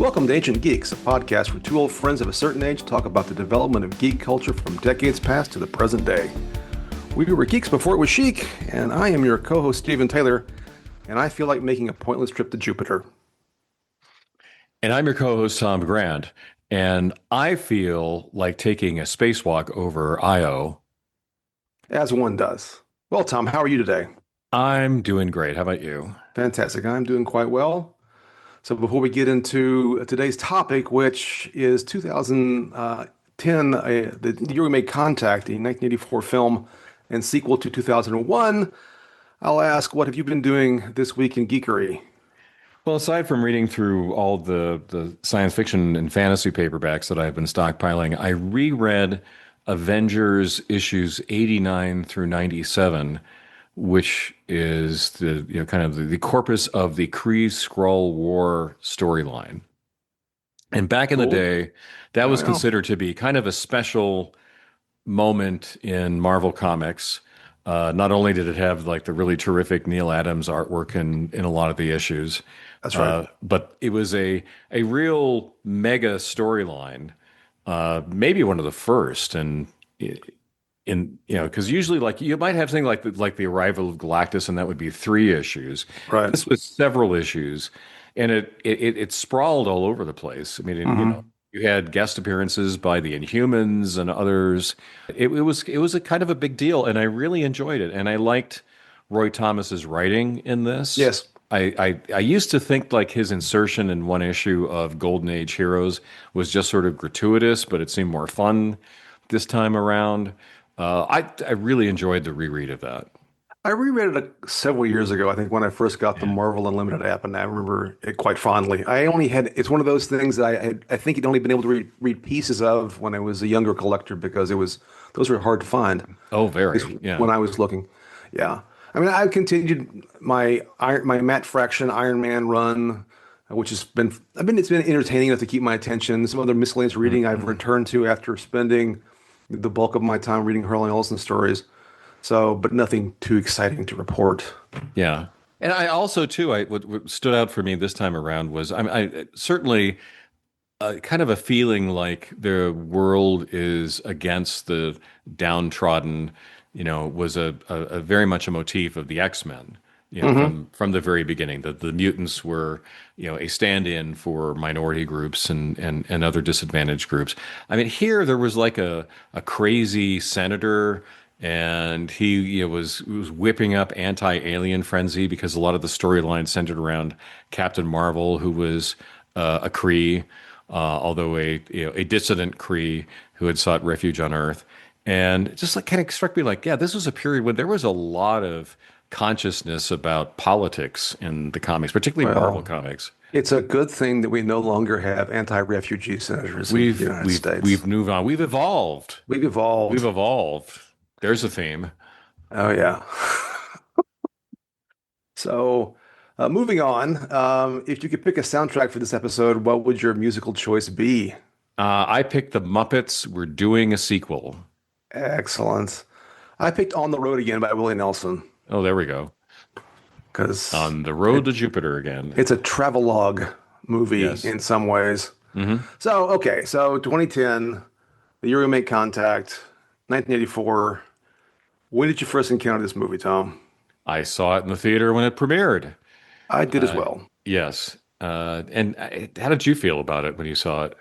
Welcome to Ancient Geeks, a podcast where two old friends of a certain age talk about the development of geek culture from decades past to the present day. We were geeks before it was chic, and I am your co-host Stephen Taylor, and I feel like making a pointless trip to Jupiter. And I'm your co-host Tom Grant, and I feel like taking a spacewalk over Io. As one does. Well, Tom, how are you today? I'm doing great. How about you? Fantastic. I'm doing quite well. So before we get into today's topic, which is 2010, the year we made contact, a 1984 film and sequel to 2001, I'll ask, what have you been doing this week in geekery? Well, aside from reading through all the science fiction and fantasy paperbacks that I've been stockpiling, I reread Avengers issues 89 through 97, which is the kind of the corpus of the Kree-Skrull War storyline. And back in the day, that was considered to be kind of a special moment in Marvel Comics. Not only did it have like the really terrific Neil Adams artwork in a lot of the issues, That's right. but it was a real mega storyline, maybe one of the first, and because usually like you might have something like the arrival of Galactus, and that would be 3 issues. Right. This was several issues, and it sprawled all over the place. I mean, you had guest appearances by the Inhumans and others. It was a kind of a big deal, and I really enjoyed it. And I liked Roy Thomas's writing in this. Yes. I used to think like his insertion in one issue of Golden Age Heroes was just sort of gratuitous, but it seemed more fun this time around. I really enjoyed the reread of that. I reread it several years ago, I think, when I first got the Marvel Unlimited app, and I remember it quite fondly. It's one of those things that I think you'd only been able to read pieces of when I was a younger collector because those were hard to find. Oh, very, yeah. When I was looking. Yeah. I mean, I've continued my Matt Fraction Iron Man run, which it's been entertaining enough to keep my attention. Some other miscellaneous reading I've returned to after spending the bulk of my time reading Harlan Ellison stories. So, but nothing too exciting to report. Yeah. And I also, too, what stood out for me this time around was I certainly kind of a feeling like the world is against the downtrodden, was a very much a motif of the X-Men. From the very beginning, the mutants were, a stand-in for minority groups and other disadvantaged groups. I mean, here there was like a crazy senator, and he was whipping up anti-alien frenzy because a lot of the storyline centered around Captain Marvel, who was a Kree, although a dissident Kree who had sought refuge on Earth, and just like kind of struck me like, yeah, this was a period when there was a lot of consciousness about politics in the comics, particularly Marvel comics. It's a good thing that we no longer have anti-refugee senators in the United States. We've moved on. We've evolved. We've evolved. There's a theme. Oh, yeah. So, moving on, if you could pick a soundtrack for this episode, what would your musical choice be? I picked The Muppets. We're doing a sequel. Excellent. I picked On the Road Again by Willie Nelson. Oh, there we go. Because On the Road to Jupiter again. It's a travelogue movie in some ways. So 2010, the year we made contact, 1984. When did you first encounter this movie, Tom? I saw it in the theater when it premiered. I did as well. Yes. And how did you feel about it when you saw it?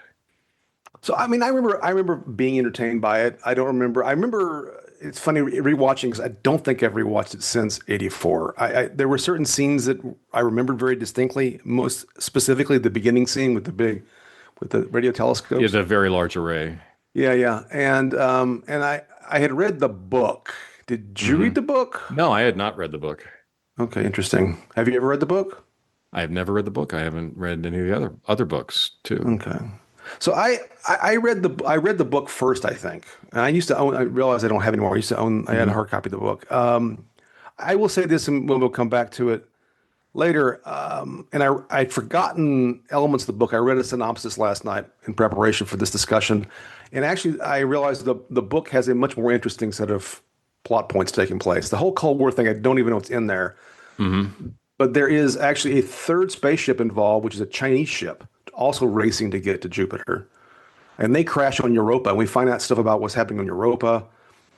So, I mean, I remember being entertained by it. I remember it's funny rewatching because I don't think I've rewatched it since '84. There were certain scenes that I remembered very distinctly, most specifically the beginning scene with the radio telescope. It's a very large array. Yeah. And I had read the book. Did you read the book? No, I had not read the book. Okay, interesting. Have you ever read the book? I have never read the book. I haven't read any of the other books too. Okay. So I read the book first, I think. And I used to own, I realize I don't have anymore. I used to own, I had a hard copy of the book. I will say this, and we'll come back to it later. And I'd forgotten elements of the book. I read a synopsis last night in preparation for this discussion. And actually, I realized the book has a much more interesting set of plot points taking place. The whole Cold War thing, I don't even know what's in there. But there is actually a third spaceship involved, which is a Chinese ship, also racing to get to Jupiter. And they crash on Europa, and we find out stuff about what's happening on Europa.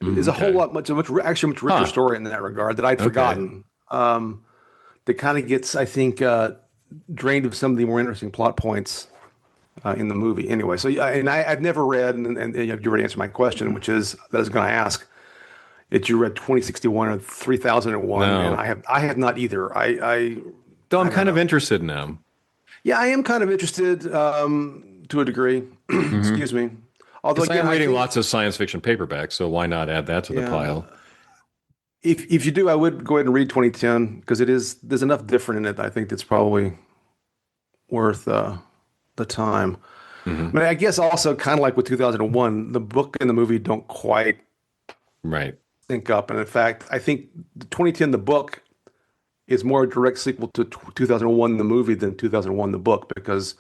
There's a whole lot, actually much richer story in that regard that I'd forgotten. That kind of gets, I think, drained of some of the more interesting plot points in the movie. Anyway, so I've never read, and you already answered my question, which is that I was going to ask. Did you read 2061 or 3001? No. And I have not either. Though I'm kind of interested now. Yeah, I am kind of interested to a degree. Excuse me. Although Because I'm reading lots of science fiction paperbacks, so why not add that to the pile? If you do, I would go ahead and read 2010 because there's enough different in it. I think that's probably worth the time. But I guess also kind of like with 2001, the book and the movie don't quite sync up. And in fact, I think 2010, the book, is more a direct sequel to 2001, the movie, than 2001, the book, because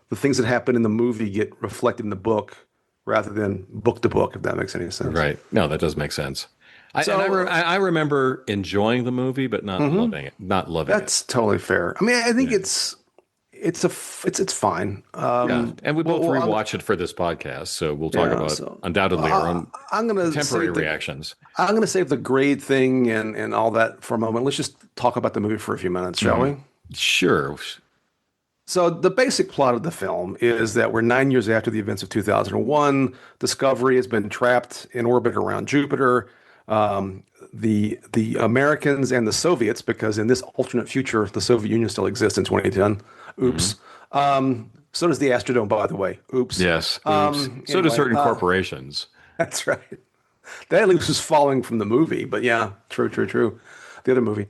the things that happen in the movie get reflected in the book rather than book to book, if that makes any sense. Right. No, that does make sense. I remember enjoying the movie, but not loving it. Not loving That's totally fair. I mean, I think it's fine. And we both rewatch it for this podcast, so we'll talk about undoubtedly our own temporary reactions. I'm going to save the grade thing and all that for a moment. Let's just talk about the movie for a few minutes, shall we? Sure. So the basic plot of the film is that we're 9 years after the events of 2001. Discovery has been trapped in orbit around Jupiter. The Americans and the Soviets, because in this alternate future, the Soviet Union still exists in 2010. Oops. So does the Astrodome, by the way. Oops. Yes. Oops. So do certain corporations. That's right. That at least was following from the movie, but yeah, true. The other movie.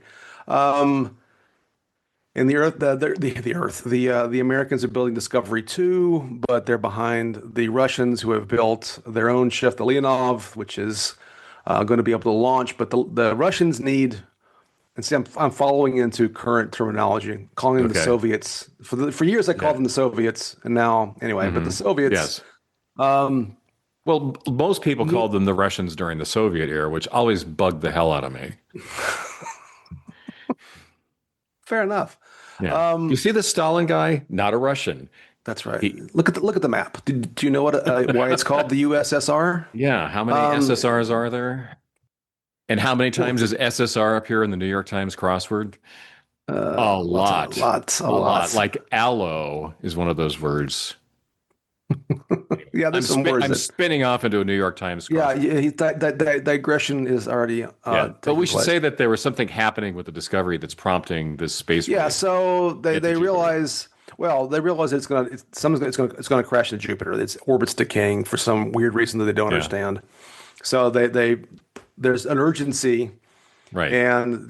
And the Earth, the Americans are building Discovery 2, but they're behind the Russians, who have built their own ship, the Leonov, which is going to be able to launch. But the Russians need, and see, I'm following into current terminology, calling them the Soviets. For years, I called them the Soviets, and now, anyway, but the Soviets. Yes. Well, most people called them the Russians during the Soviet era, which always bugged the hell out of me. Fair enough. Yeah. You see the Stalin guy? Not a Russian. That's right. Look at the map. Do you know why it's called the USSR? Yeah. How many SSRs are there? And how many times does SSR appear in the New York Times crossword? A lot. A lot. Like aloe is one of those words. Yeah, there's some words. I'm spinning off into a New York Times crossword. Yeah, that digression is already. But we should say that there was something happening with the Discovery that's prompting this space. Yeah, so they realize. Well, they realize it's going to crash into Jupiter. Its orbit's decaying for some weird reason that they don't understand. So there's an urgency, right? And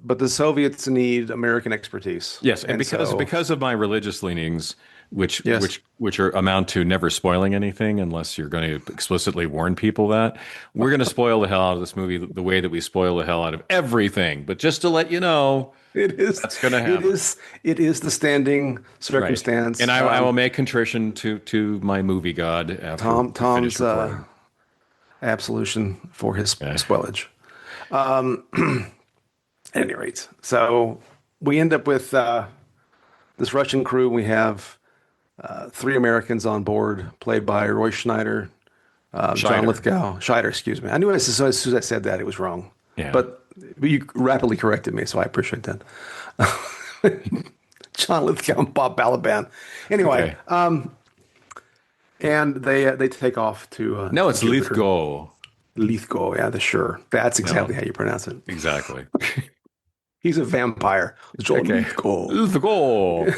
but the Soviets need American expertise. Yes, and because of my religious leanings, which amount to never spoiling anything unless you're going to explicitly warn people that we're going to spoil the hell out of this movie the way that we spoil the hell out of everything. But just to let you know, that's going to happen. It is the standing circumstance, right. And I will make contrition to my movie god after Tom's absolution for his spoilage. At any rate, so we end up with this Russian crew. We have 3 Americans on board, played by Roy Schneider, John Lithgow, Scheider, excuse me. I knew as soon as I said that, it was wrong. Yeah. But you rapidly corrected me, so I appreciate that. John Lithgow and Bob Balaban. Anyway, and they take off to no, it's Jupiter. Lithgow. Lithgow, yeah, sure. That's exactly how you pronounce it. Exactly. He's a vampire. John Lithgow. Lithgow.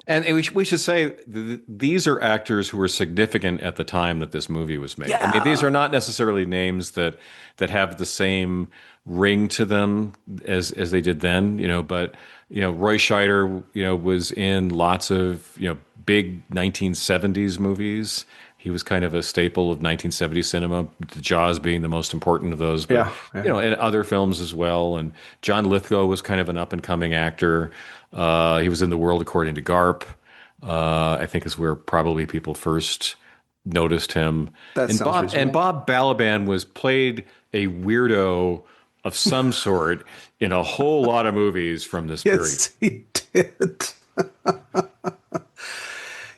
And we should say these are actors who were significant at the time that this movie was made. Yeah. I mean, these are not necessarily names that have the same ring to them as they did then, but Roy Scheider, was in lots of, big 1970s movies. He was kind of a staple of 1970s cinema, Jaws being the most important of those, but and other films as well. And John Lithgow was kind of an up and coming actor. He was in The World According to Garp. I think is where probably people first noticed him. And Bob Balaban played a weirdo of some sort in a whole lot of movies from this period. Yes, he did.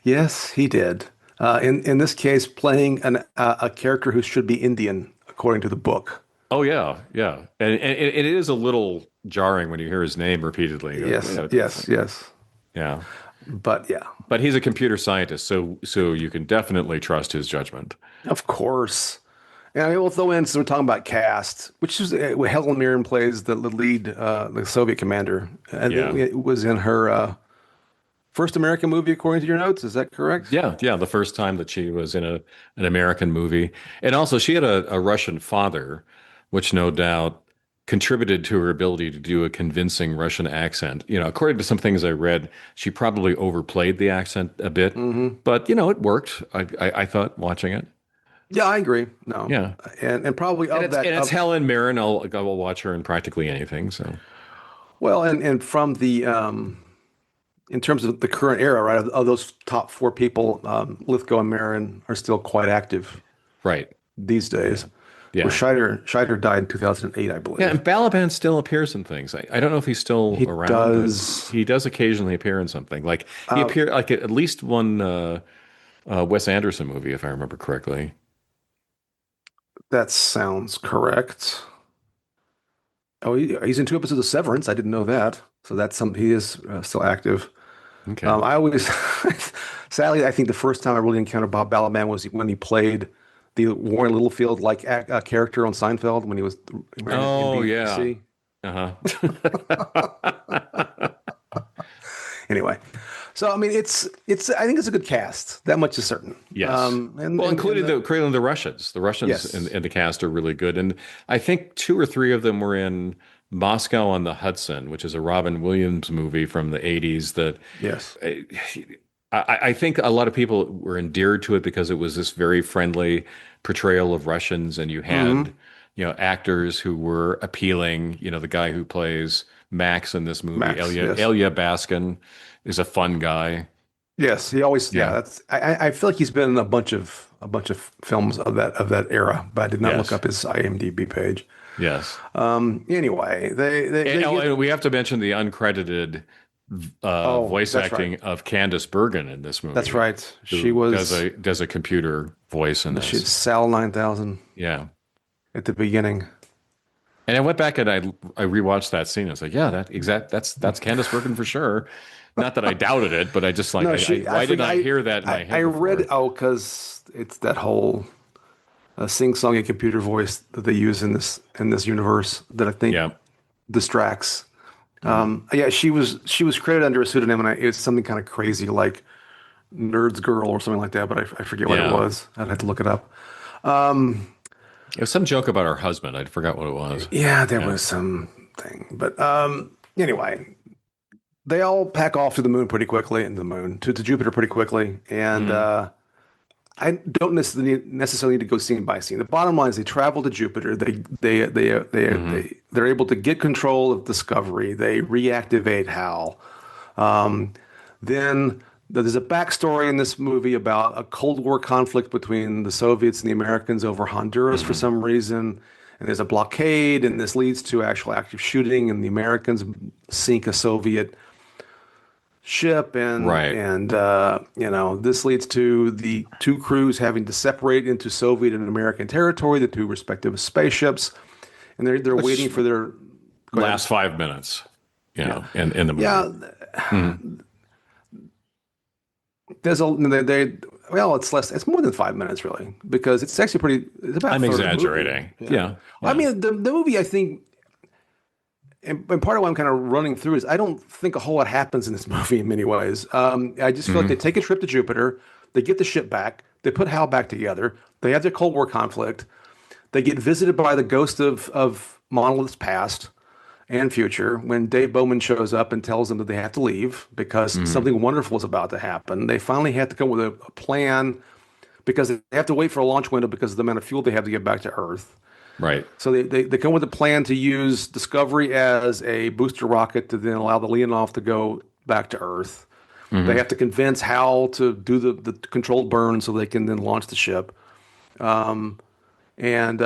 Yes, he did. In this case, playing a character who should be Indian, according to the book. Oh yeah, yeah, and it is a little jarring when you hear his name repeatedly. You're like, Yes, wait, yes, yes. yeah, But yeah, but he's a computer scientist, so you can definitely trust his judgment. of course. And I will throw in, so we're talking about cast, which is Helen Mirren plays the lead, the Soviet commander. And Yeah, it was in her first American movie, according to your notes. Is that correct? yeah, yeah. The first time that she was in an American movie, and also she had a Russian father, which no doubt contributed to her ability to do a convincing Russian accent. According to some things I read, she probably overplayed the accent a bit, Hmm. but it worked. I thought watching it. Yeah, I agree. No, Yeah, and probably and of it's that and it's of Helen Mirren. I will watch her in practically anything. So well, and from the in terms of the current era, right? Of those top four people, Lithgow and Marin are still quite active right, these yeah, days. Where yeah. Scheider died in 2008, I Yeah, and believe. Balaban still appears in things. I don't know if he's still He around, but does. he does occasionally appear in something. Like he Uh, appeared like at least one Wes Anderson movie, if I remember correctly. that sounds correct. Oh, he's in two episodes of Severance. I didn't know that. So that's some. He is still active. Okay. I always, sadly, I think the first time I really encountered Bob Balaban was when he played the Warren Littlefield like character on Seinfeld when he was ran Oh yeah. NBC. Uh-huh. Anyway, so I mean, it's I think it's a good cast. That much is certain. Yes. Well, And including the Russians. The Russians yes, in the cast are really good, and I think two or three of them were in Moscow on the Hudson, which is a Robin Williams movie from the '80s. That yes, I think a lot of people were endeared to it because it was this very friendly portrayal of Russians, and you hmm had actors who were appealing. The guy who plays Max in this movie, Max, yes, Elia Baskin, is a fun guy. yes. He always, yeah. Yeah. That's I feel like he's been in a bunch of films of that era, but I did not look Yes. up his IMDb page. Yes. Anyway, they get. And we have to mention the uncredited Oh, voice that's right. acting of Candice Bergen in this That's movie, right. She who does was a does a computer voice in she's this. Sal 9000 Yeah. at the beginning. And I went back and I rewatched that scene. I was like, yeah, that's Candice Bergen for sure. Not that I doubted it, but I just like, No, she. I why didn't forget. I hear that in my I head read. before? Oh, because it's that whole sing-songy computer voice that they use in this universe that I think Yeah. distracts. Mhm. Yeah, she was credited under a pseudonym, and it was something kind of crazy like Nerd's Girl or something like that. But I forget what it Yeah. was. I'd have to look it up. Um, It was some joke about her husband. I forgot what it was. yeah, there Yeah. was some thing, but anyway, they all pack off to the moon pretty quickly, and the moon to Jupiter pretty quickly, and Mhm. I don't necessarily need to go scene by scene. The bottom line is they travel to Jupiter. Mhm. They're able to get control of Discovery. They reactivate Hal. Um, then there's a backstory in this movie about a Cold War conflict between the Soviets and the Americans over Honduras for Mhm. some reason. And there's a blockade, and this leads to actual active shooting, and the Americans sink a Soviet ship, Right. this leads to the two crews having to separate into Soviet and American territory, the two respective spaceships, and they're waiting Which for their go ahead. last 5 minutes, Yeah, in the movie. yeah. Mhm. There's a they well, it's more than 5 minutes really because it's actually pretty. It's about a I'm third of the movie. exaggerating. Yeah, Yeah. I Yeah. mean the movie I think. And part of why I'm kind of running through is I don't think a whole lot happens in this movie in many ways. I just feel like they Mhm. take a trip to Jupiter, they get the ship back, they put Hal back together, they have their Cold War conflict, they get visited by the ghost of Monolith's past and future when Dave Bowman shows up and tells them that they have to leave because Mhm. something wonderful is about to happen. They finally have to come with a plan because they have to wait for a launch window because of the amount of fuel they have to get back to Earth. Right. So they come with a plan to use Discovery as a booster rocket to then allow the Leonov to go back to Earth. They Mhm. have to convince Hal to do the controlled burn so they can then launch the ship. Um, and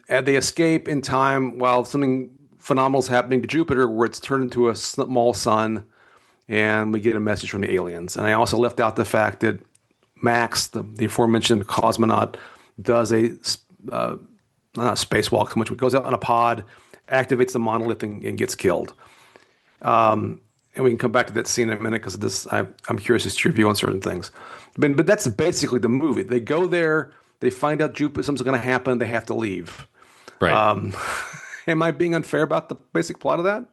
they escape in time while something phenomenal is happening to Jupiter, where it's turned into a small sun, and we get a message from the aliens. And I also left out the fact that Max, the aforementioned cosmonaut, does not a spacewalk, which goes out on a pod, activates the monolith, and gets killed. And we can come back to that scene in a minute because this I'm curious as to your view on certain things. But that's basically the movie. They go there, they find out Jupiter, something's going to happen, they have to leave. Right. Am I being unfair about the basic plot of that?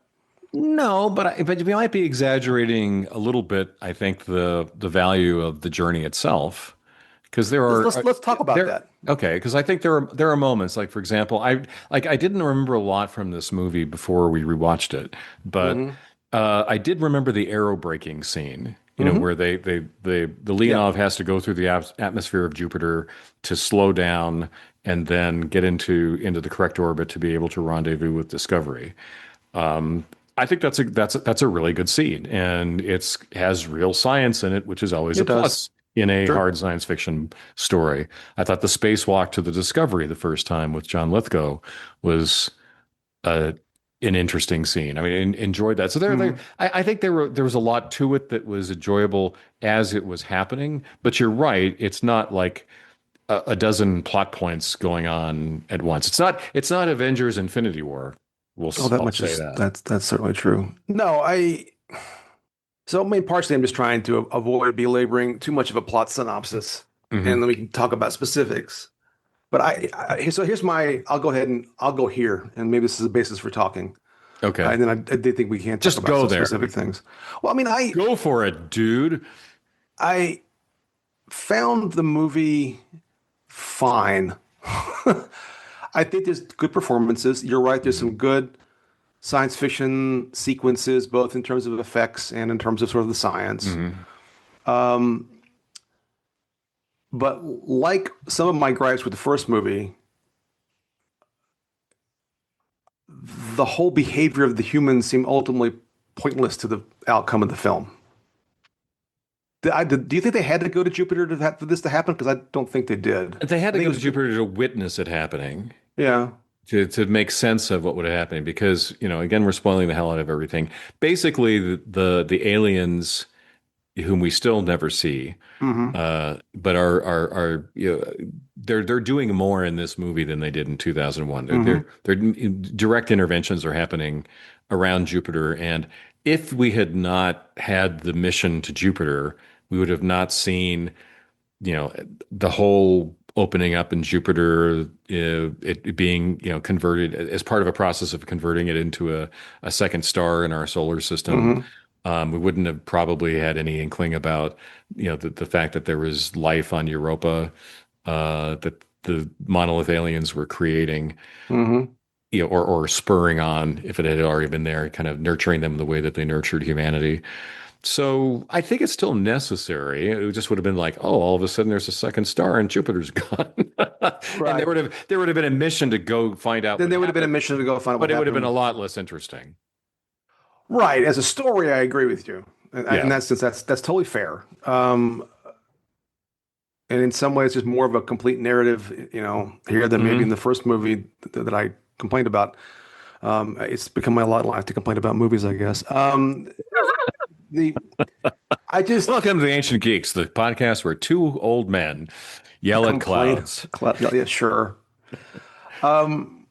No, but we might be exaggerating a little bit. I think the value of the journey itself, because Let's talk about that. Okay, because I think there are moments like, for example, I didn't remember a lot from this movie before we rewatched it, but I did remember the aerobraking scene. You know, where the Leonov has to go through the atmosphere of Jupiter to slow down and then get into the correct orbit to be able to rendezvous with Discovery. I think that's a really good scene, and it has real science in it, which is always a plus in a hard science fiction story. I thought the spacewalk to the Discovery the first time with John Lithgow was an interesting scene. I mean, enjoyed that. So I think there was a lot to it that was enjoyable as it was happening. But you're right; it's not like a dozen plot points going on at once. It's not Avengers: Infinity War. That's certainly true. No, So, I mean, partially I'm just trying to avoid belaboring too much of a plot synopsis, and then we can talk about specifics. But I'll go ahead and I'll go here, and maybe this is a basis for talking. Okay. And then I did think we can't just talk about go some there. specific things. Well, I mean, go for it, dude. I found the movie fine. I think there's good performances. You're right. There's some good science fiction sequences, both in terms of effects and in terms of sort of the science. But like some of my gripes with the first movie, the whole behavior of the humans seemed ultimately pointless to the outcome of the film. Do you think they had to go to Jupiter for this to happen? Because I don't think they did. They had to go to Jupiter to witness it happening. Yeah. To make sense of what would have happened, because, you know, again, we're spoiling the hell out of everything. Basically, the aliens, whom we still never see, but are they're doing more in this movie than they did in 2001. Their direct interventions are happening around Jupiter, and if we had not had the mission to Jupiter, we would have not seen, you know, the whole opening up in Jupiter, it being, you know, converted as part of a process of converting it into a second star in our solar system. We wouldn't have probably had any inkling about, you know, the fact that there was life on Europa, that the monolith aliens were creating, you know, or spurring on, if it had already been there, kind of nurturing them the way that they nurtured humanity. So I think it's still necessary. It just would have been like, oh, all of a sudden there's a second star and Jupiter's gone. And there would have been a mission to go find out. Then there would have been a mission to go find out. But it would have been a lot less interesting. Right. As a story, I agree with you. In that sense, that's totally fair. And in some ways, it's more of a complete narrative, you know, here than maybe in the first movie that I complained about. It's become my lot in life to complain about movies, I guess. Welcome to the Ancient Geeks, the podcast where two old men yell at clouds. Yeah, sure. I'm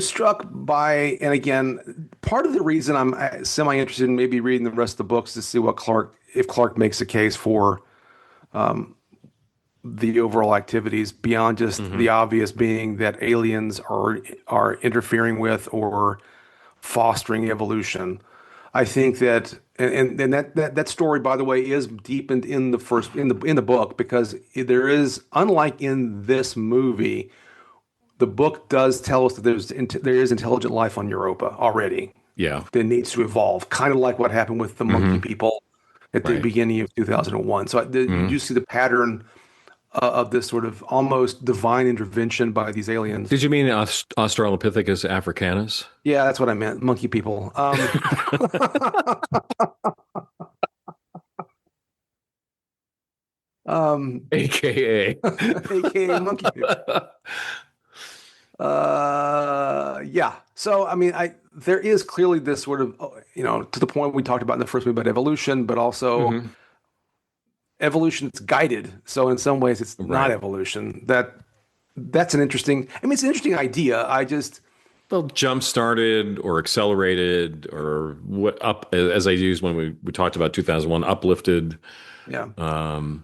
struck by, and again, part of the reason I'm semi-interested in maybe reading the rest of the books to see if Clarke makes a case for the overall activities beyond just the obvious being that aliens are interfering with or fostering evolution. I think that, and that story, by the way, is deepened in the book, because there is, unlike in this movie, the book does tell us that there is intelligent life on Europa already. Yeah, that needs to evolve, kind of like what happened with the monkey people at the beginning of 2001. So you do see the pattern of this sort of almost divine intervention by these aliens. Did you mean Australopithecus africanus? Yeah, that's what I meant. Monkey people. AKA AKA monkey people. Yeah. So I mean, I there is clearly this sort of to the point we talked about in the first movie about evolution, but also Hmm. evolution it's guided. So in some ways, it's not Right. evolution. That's an interesting. I mean, it's an interesting idea. I just Well, jump started or accelerated or what up as I used when we talked about 2001, uplifted. yeah. Um,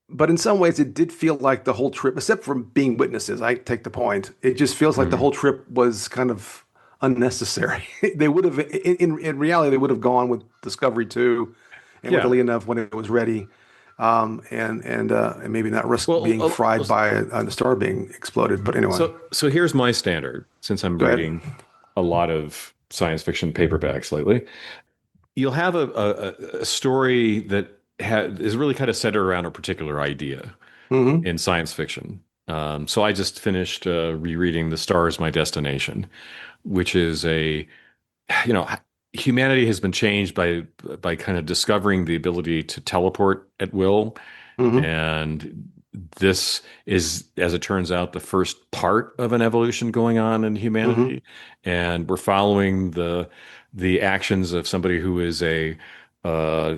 But in some ways, it did feel like the whole trip, except from being witnesses, I take the point. It just feels like the mhm. whole trip was kind of unnecessary. They would have, in reality, they would have gone with Discovery 2 and with Yeah. Leonov when it was ready, and maybe not risk Well, being fried by a star being exploded. But anyway, so here's my standard since I'm go ahead. reading a lot of science fiction paperbacks lately. You'll have a story that is really kind of centered around a particular idea Hmm. in science fiction. So I just finished rereading The Star Is My Destination, which is you know, humanity has been changed by kind of discovering the ability to teleport at will. Hmm. And this is, as it turns out, the first part of an evolution going on in Hmm. humanity. And we're following the actions of somebody who is uh,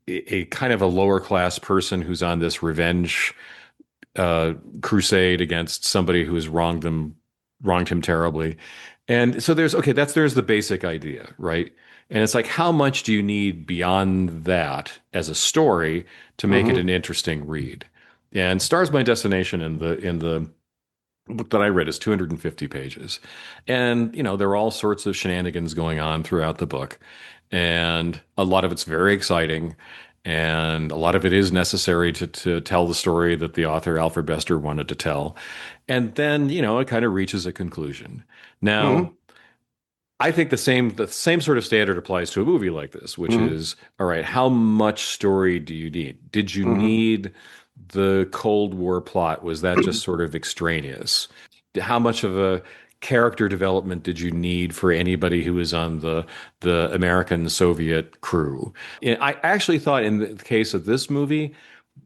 a kind of a lower class person who's on this revenge crusade against somebody who has wronged him terribly. And so there's the basic idea, right? And it's like, how much do you need beyond that as a story to make it Hmm. an interesting read? And Stars My Destination in the book that I read is 250 pages. And, there are all sorts of shenanigans going on throughout the book. And a lot of it's very exciting. And a lot of it is necessary to tell the story that the author, Alfred Bester, wanted to tell. And then, it kind of reaches a conclusion. Now, Hmm. I think the same sort of standard applies to a movie like this, which Hmm. is, all right, how much story do you need? Did you Hmm. need the Cold War plot? Was that just sort of extraneous? How much of a character development did you need for anybody who was on the American Soviet crew? And I actually thought in the case of this movie,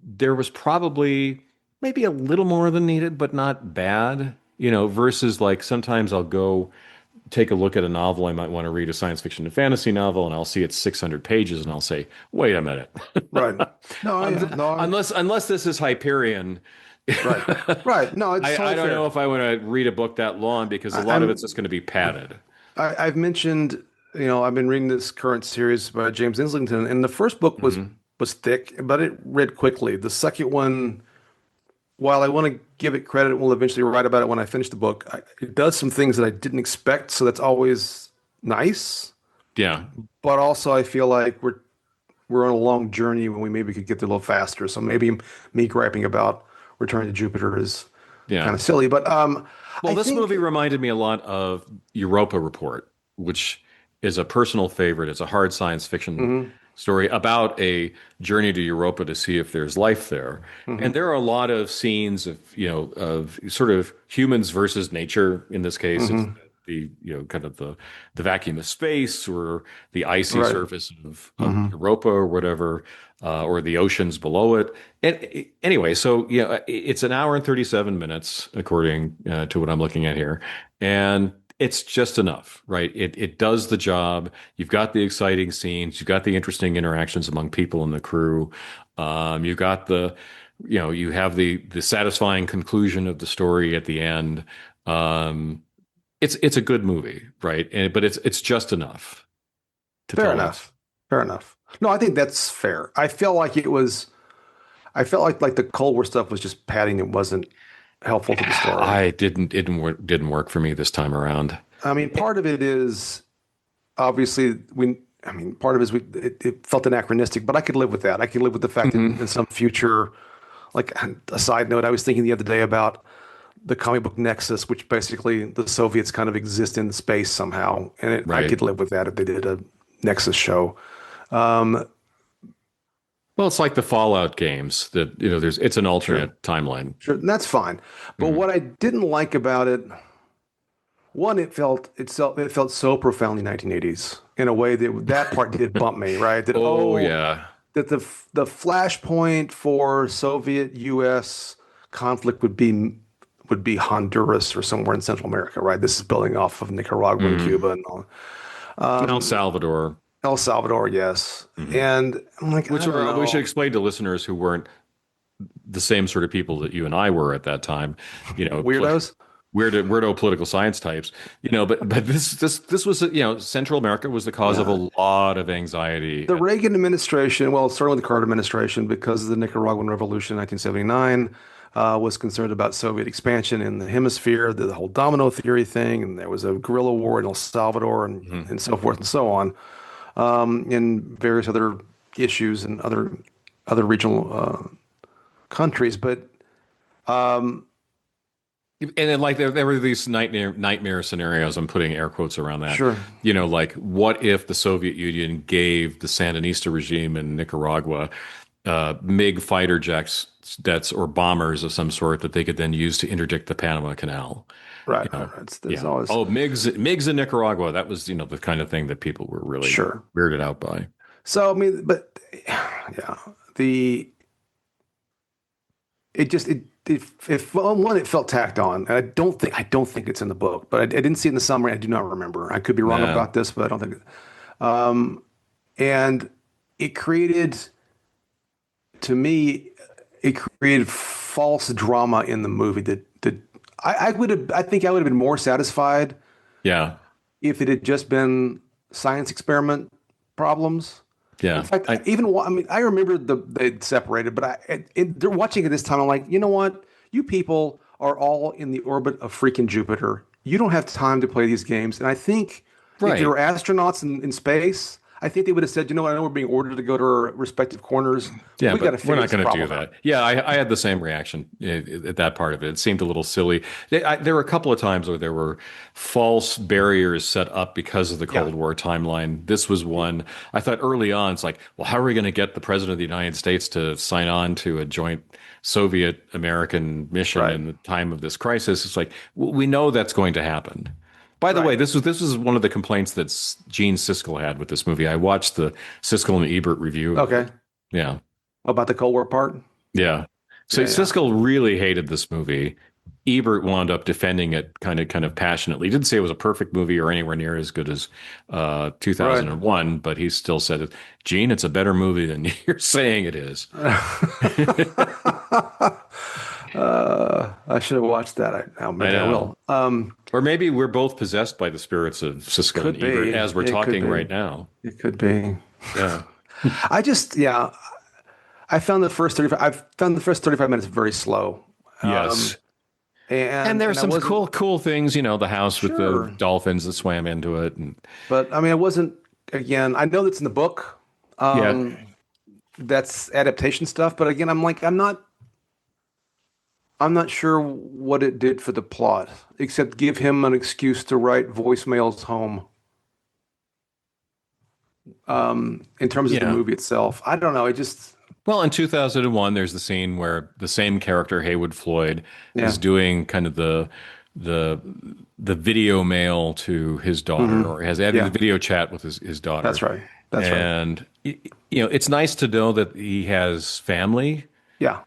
there was probably maybe a little more than needed, but not bad, versus like sometimes I'll go take a look at a novel I might want to read, a science fiction and fantasy novel, and I'll see it's 600 pages and I'll say, wait a minute. Right. No, yeah. No, Unless this is Hyperion, right. Right. No, it's I totally don't know fair. if I want to read a book that long because a I, lot of it's I'm just going to be padded. I've mentioned, I've been reading this current series by James Islington, and the first book Hmm. was thick, but it read quickly. The second one, while I want to give it credit, we'll eventually write about it when I finish the book. It does some things that I didn't expect, so that's always nice. Yeah. But also, I feel like we're on a long journey when we maybe could get there a little faster. So maybe me griping about Return to Jupiter is Yeah. kind of silly. But Well, I this movie think, reminded me a lot of Europa Report, which is a personal favorite. It's a hard science fiction mhm, story about a journey to Europa to see if there's life there. And mhm, there are a lot of scenes of sort of humans versus nature. In this case, it's mhm, kind of the vacuum of space or the icy right. surface of Mhm. Europa or whatever, or the oceans below it. And anyway, so it's an hour and 37 minutes according to what I'm looking at here, and it's just enough, right? It does the job. You've got the exciting scenes, you've got the interesting interactions among people in the crew. You've got you have the satisfying conclusion of the story at the end. Um, it's a good movie, right? But it's just enough to Fair tell that. enough. Fair enough. No, I think that's fair. I felt like it was. I felt like the Cold War stuff was just padding. It wasn't helpful to the story. I didn't work for me this time around. I mean, part of it is obviously we. I mean, part of it is it felt anachronistic, but I could live with that. I could live with the fact that Hmm. in some future, like a side note, I was thinking the other day about the comic book Nexus, which basically the Soviets kind of exist in space somehow, and I Right. could live with that if they did a Nexus show. Um, Well, it's like the Fallout games that, it's an sure, alternate timeline. sure, and that's fine. But Hmm. what I didn't like about it, one, it felt so profoundly 1980s in a way that part did bump me, right? That Oh yeah. that the flashpoint for Soviet U.S. conflict would be Honduras or somewhere in Central America, right? This is building off of Nicaragua and Mm. Cuba and all. El Salvador. El Salvador, yes. Mhm. And I'm like, I Which don't are, we should know. explain to listeners who weren't the same sort of people that you and I were at that time, Weirdos? weirdo political science types, but this was, Central America was the cause of a Yeah. lot of anxiety. The Reagan administration, well, certainly the Carter administration, because of the Nicaraguan Revolution in 1979, was concerned about Soviet expansion in the hemisphere, the whole domino theory thing, and there was a guerrilla war in El Salvador Mhm. and so forth and so on, and various other issues and other regional countries. But And then, like, there were these nightmare scenarios. I'm putting air quotes around that. sure, Like, what if the Soviet Union gave the Sandinista regime in Nicaragua MiG fighter jets or bombers of some sort that they could then use to interdict the Panama Canal? right, You know, right, right. There's yeah. always Oh, MiGs in Nicaragua. That was, the kind of thing that people were really sure. weirded out by. So I mean, but yeah, the it just it well, one, it felt tacked on, and I don't think it's in the book, but I didn't see it in the summary. I do not remember. I could be wrong No. about this, but I don't think. Um, and it created, to me, it created false drama in the movie that I think I would have been more satisfied Yeah. if it had just been science experiment problems. In Yeah. fact, I mean, I remember they'd separated, but they're watching it this time. I'm like, you know what? You people are all in the orbit of freaking Jupiter. You don't have time to play these games. And I think if there Right. were astronauts in space, I think they would have said, you know what? I know we're being ordered to go to our respective corners. Yeah, We got to but we're figure not this going to do problem out. that. Yeah, I had the same reaction at that part of it. It seemed a little silly. There were a couple of times where there were false barriers set up because of the Yeah, Cold War timeline. This was one. I thought early on, it's like, well, how are we going to get the president of the United States to sign on to a joint Soviet American mission right, in the time of this crisis? It's like, we know that's going to happen. By the way, right. this was one of the complaints that Gene Siskel had with this movie. I watched the Siskel and Ebert review of it. Okay. Yeah. About the Cold War part? Yeah. So Yeah, yeah. Siskel really hated this movie. Ebert wound up defending it kind of passionately. He didn't say it was a perfect movie or anywhere near as good as Right. 2001, but he still said it. Gene, it's a better movie than you're saying it is. I should have watched that. I Maybe I know. will. Or maybe we're both possessed by the spirits of Siskel Could and Ebert be. as we're It could talking be. right now. It could be. Yeah. Yeah, I found the first 35 minutes very slow. Um, Yes. And and there's I some wasn't cool things, the house with the sure, dolphins that swam into it. And but I mean, I wasn't, again, I know that's in the book. yeah, That's adaptation stuff, but again, I'm not sure what it did for the plot, except give him an excuse to write voicemails home. In terms of the yeah. movie itself, I don't know. It just, Well, in 2001, there's the scene where the same character, Heywood Floyd, yeah. is doing kind of the the video mail to his daughter, Hmm. or has having the Yeah, video chat with his that's daughter. right. That's right. And it's nice to know that he has family. Yeah,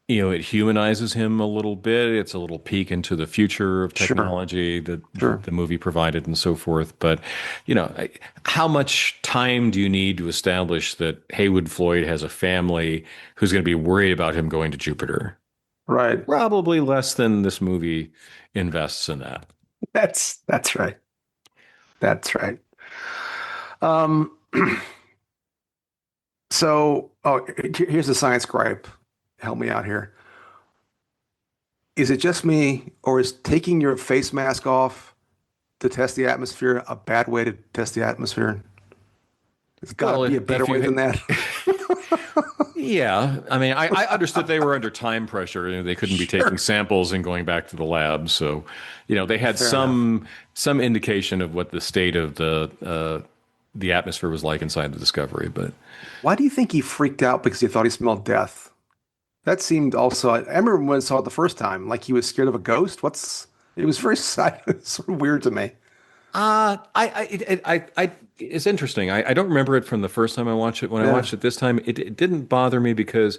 It humanizes him a little bit. It's a little peek into the future of sure, technology that sure. the movie provided and so forth. But, how much time do you need to establish that Heywood Floyd has a family who's going to be worried about him going to Jupiter? Right. Probably less than this movie invests in that. That's right. That's right. Um, here's the science gripe. Help me out here. Is it just me, or is taking your face mask off to test the atmosphere a bad way to test the atmosphere? There's got Well, to be a better if way you than that. Yeah, I mean, I understood they were under time pressure. They couldn't be taking Sure. samples and going back to the lab. So, they had Fair enough. some indication of what the state of the atmosphere was like inside the Discovery. But Why do you think he freaked out because he thought he smelled death? That seemed also, I remember when I saw it the first time, like he was scared of a ghost. It was very sort of weird to me. it's interesting. I don't remember it from the first time I watched it. When I Yeah. watched it this time, it didn't bother me because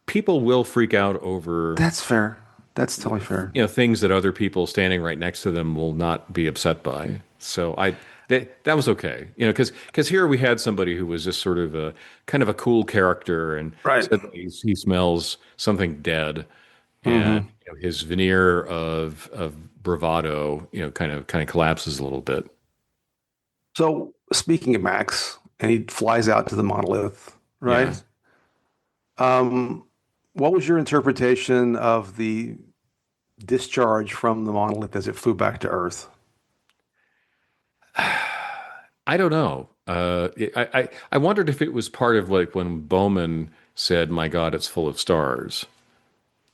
people will freak out over, That's fair. That's totally fair. things that other people standing right next to them will not be upset by. So that was okay, because here we had somebody who was just sort of a kind of a cool character and Right. said that he smells something dead, and Hmm. his veneer of bravado, kind of collapses a little bit. So speaking of Max, and he flies out to the monolith, Yeah. right? Um, what was your interpretation of the discharge from the monolith as it flew back to Earth? I don't know. I wondered if it was part of like when Bowman said, "My God, it's full of stars."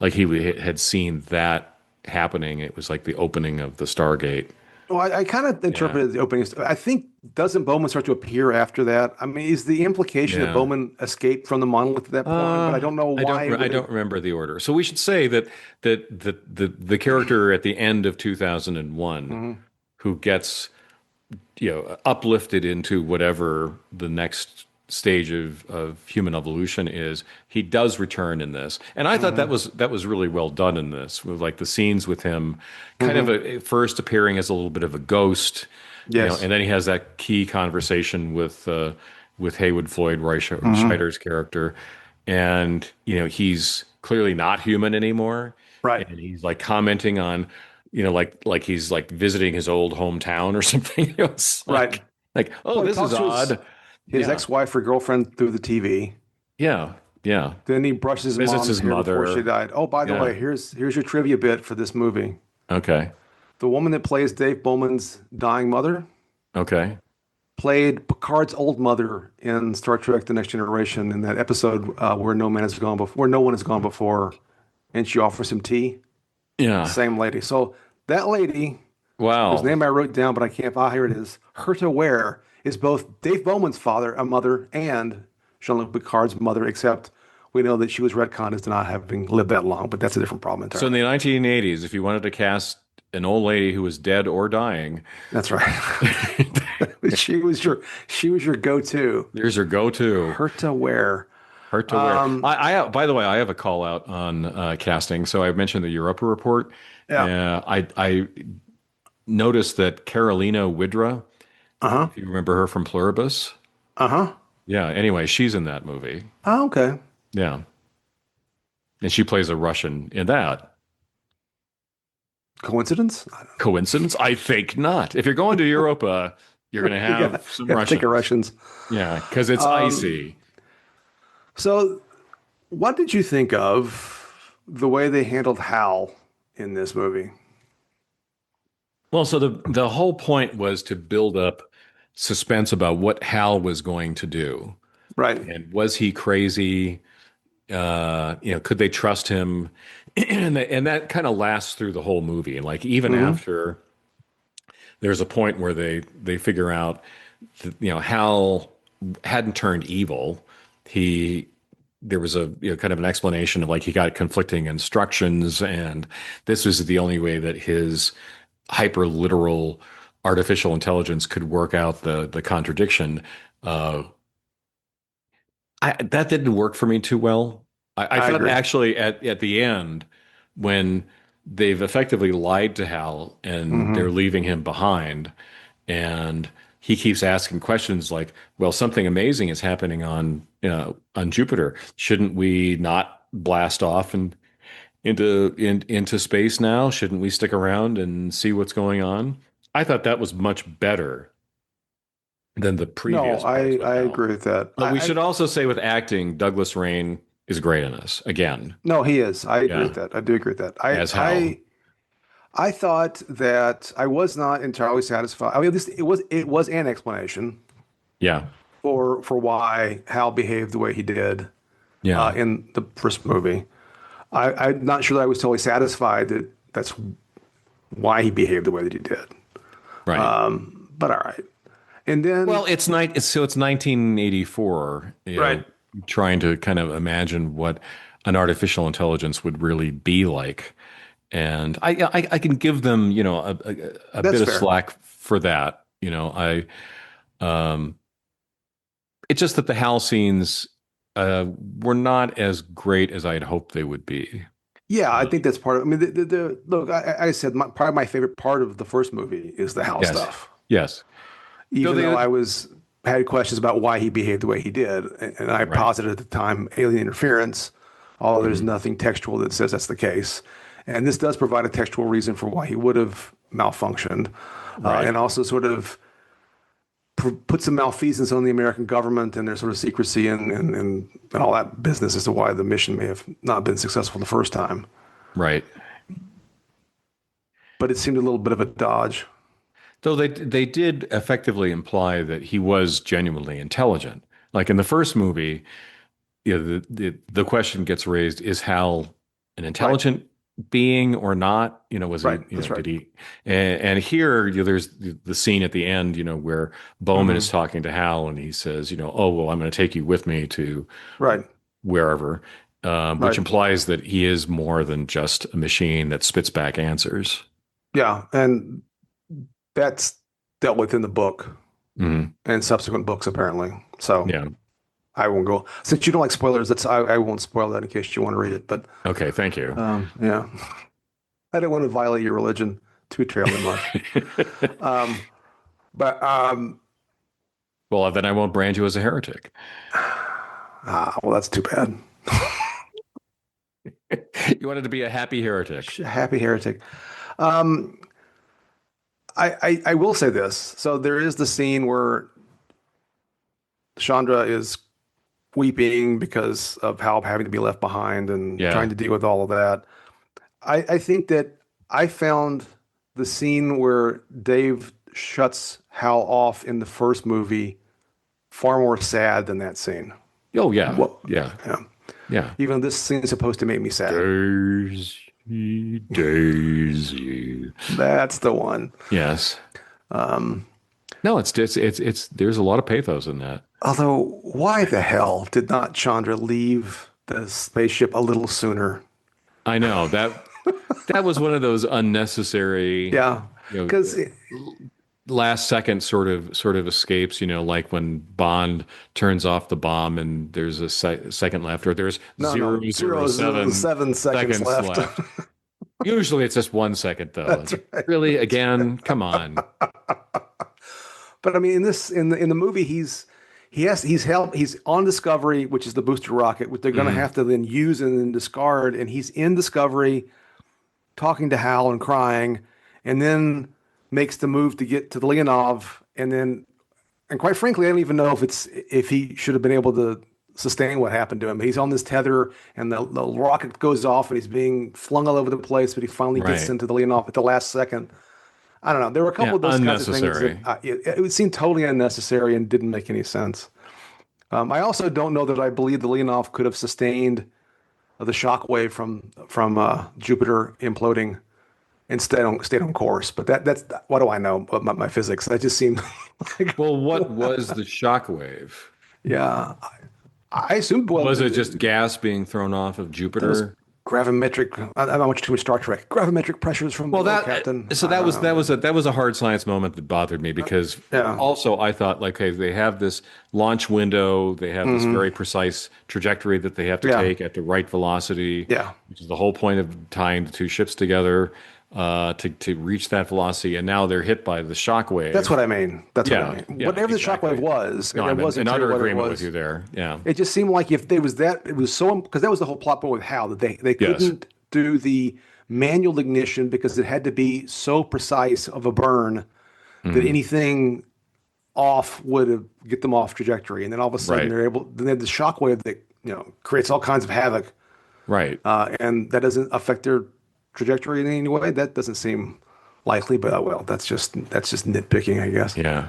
Like had seen that happening. It was like the opening of the Stargate. Well, I kind of Yeah. interpreted the opening. I think doesn't Bowman start to appear after that? I mean, is the implication that Yeah. Bowman escaped from the monolith at that point? But I don't know why I would don't it. remember the order. So we should say that the character at the end of 2001 Mhm. who gets uplifted into whatever the next stage of human evolution is, he does return in this. And I thought Hmm. that was really well done in this, with like the scenes with him kind of Hmm. first appearing as a little bit of a ghost, Yes. and then he has that key conversation with Heywood Floyd Roy Hmm. Scheider's character, and he's clearly not human anymore, Right. and he's like commenting on, like he's like visiting his old hometown or something. It's Right. like, oh, Well, he this is talks to his odd. his Yeah, ex-wife or girlfriend through the TV. yeah, yeah. Then he brushes his Visits mom's his hair before she mother. died. Oh, by the Yeah. way, here's your trivia bit for this movie. Okay. The woman that plays Dave Bowman's dying mother Okay. played Picard's old mother in Star Trek: The Next Generation in that episode where no man has gone before, where no one has gone before, and she offers him tea. Yeah. Same lady. So that lady, whose Wow. name I wrote down, but I can't. Ah, here it is. Herta Ware is both Dave Bowman's mother, and Jean-Luc Picard's mother. Except we know that she was retconned as not having lived that long, but that's a different problem So in entirely. the 1980s, if you wanted to cast an old lady who was dead or dying, That's right. She was your go-to. there's her go-to. Herta Ware. Her to wear. Um, By the way, I have a call out on casting. So I mentioned the Europa report. yeah. I noticed that Carolina Widra, Uh-huh. if you remember her from Pluribus. Uh-huh. Yeah. Anyway, she's in that movie. Oh, okay. Yeah, and she plays a Russian in that. Coincidence? Coincidence? I think not. If you're going to Europa, you're going to You have gotta, some you gotta think of Russians. Russians. Yeah, because it's Um, icy. so what did you think of the way they handled Hal in this movie? Well, so the whole point was to build up suspense about what Hal was going to do. Right. And was he crazy? Could they trust him? And that kind of lasts through the whole movie. And like even Hmm. after there's a point where they figure out that, Hal hadn't turned evil. He There was a kind of an explanation of like he got conflicting instructions, and this was the only way that his hyper literal artificial intelligence could work out the contradiction. Uh, that didn't work for me too well. I I thought agree. actually at the end when they've effectively lied to Hal and they're Hmm. leaving him behind, and he keeps asking questions like, "Well, something amazing is happening on Jupiter. Shouldn't we not blast off and into space now? Shouldn't we stick around and see what's going on?" I thought that was much better than the No, previous parts with I Hal. agree with that. But we should also say with acting, Douglas Rain is great in this again. No, he is. I agree with Yeah, that. I do agree with that. as Hal. I thought that I was not entirely satisfied. I mean, at least it was an explanation Yeah, for why Hal behaved the way he did yeah, in the first movie. I'm not sure that I was totally satisfied that that's why he behaved the way that he did. right. But all right. And then, Well, it's 1984. right. Trying to kind of imagine what an artificial intelligence would really be like, and I can give them a bit That's of fair. slack for that. It's just that the Hal scenes uh, were not as great as I had hoped they would be. Yeah, I Uh, think that's part of. I mean, look. I said probably my favorite part of the first movie is the Hal yes, stuff. yes. Though Even though they, I was had questions about why he behaved the way he did, and I right. posited at the time alien interference, although there's Mhm. nothing textual that says that's the case. And this does provide a textual reason for why he would have malfunctioned, Right. and also sort of put some malfeasance on the American government and their sort of secrecy and all that business as to why the mission may have not been successful the first time. Right. But it seemed a little bit of a dodge. Though they did effectively imply that he was genuinely intelligent. Like in the first movie, the question gets raised, is Hal an Right, intelligent being or not? Was he, right, that's right. did he? And here, there's the scene at the end, where Bowman is Hmm. talking to Hal and he says, oh, well, I'm going to take you with me to Right, wherever, which right. implies that he is more than just a machine that spits back answers. Yeah, and that's dealt with in the book Mhm. and subsequent books apparently. So Yeah. I won't go since you don't like spoilers. I won't spoil that in case you want to read it. But Okay. Thank you. yeah, I don't want to violate your religion too terribly much. Um, but Well, then I won't brand you as a heretic. well, that's too bad. You wanted to be a happy heretic. Happy heretic. Um, I will say this. So there is the scene where Chandra is weeping because of Hal having to be left behind and trying Yeah. to deal with all of that. I think that I found the scene where Dave shuts Hal off in the first movie far more sad than that scene. Oh, yeah. Well, Yeah. yeah. Yeah. Even though this scene is supposed to make me sad. Daisy, Daisy. That's the one. Yes. Um, No, there's a lot of pathos in that. Although, why the hell did not Chandra leave the spaceship a little sooner? I know that was one of those unnecessary, Yeah, because last second sort of escapes, like when Bond turns off the bomb and there's a second left, or there's no, 0.007 7 seconds seconds left. left. Usually it's just 1 second though. That's right. Really, again, come on. But I mean, in the movie, he's on Discovery, which is the booster rocket, which they're going to Mhm. have to then use and then discard, and he's in Discovery, talking to Hal and crying, and then makes the move to get to the Leonov, and quite frankly, I don't even know if he should have been able to sustain what happened to him. He's on this tether, and the rocket goes off, and he's being flung all over the place, but he finally gets Right. into the Leonov at the last second. I don't know. There were a couple Yeah, of those kinds of things that unnecessary. it would seem totally unnecessary and didn't make any sense. I also don't know that I believe the Leonov could have sustained the shock wave from Jupiter imploding and stayed on course. But that's what do I know about my physics? That just seemed like Well, what was the shockwave? yeah. I assumed Was it just gas being thrown off of those Jupiter? gravimetric. I don't watch too much Star Trek. Gravimetric pressures from Well, below, that Captain. so I that don't was know. that was a hard science moment that bothered me because Yeah. also I thought like, hey, they have this launch window, they have this very precise trajectory that they have to Yeah. take at the right velocity, Yeah. which is the whole point of tying the two ships together to reach that velocity, and now they're hit by the shock wave. That's what I mean. That's what I mean. Yeah, Whatever the exactly. shockwave was, No, and it I'm wasn't in clear utter what it agreement with was. you there. Yeah. It just seemed like if there was that, it was so because that was the whole plot point with Hal that they Yes. couldn't do the manual ignition because it had to be so precise of a burn that Mhm. anything off would have get them off trajectory, and then all of a sudden Right. they're able. Then they have the shockwave that creates all kinds of havoc, Right. and that doesn't affect their trajectory in any way. That doesn't seem likely, but well, that's just nitpicking, I guess. Yeah.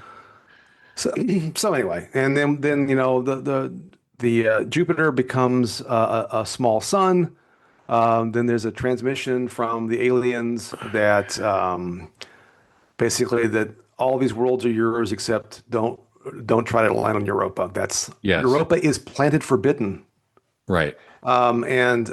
So, so anyway, and then the Jupiter becomes a small sun. Then there's a transmission from the aliens that basically that all these worlds are yours except don't try to land on Europa. That's Yes. Europa is planted forbidden. Right. And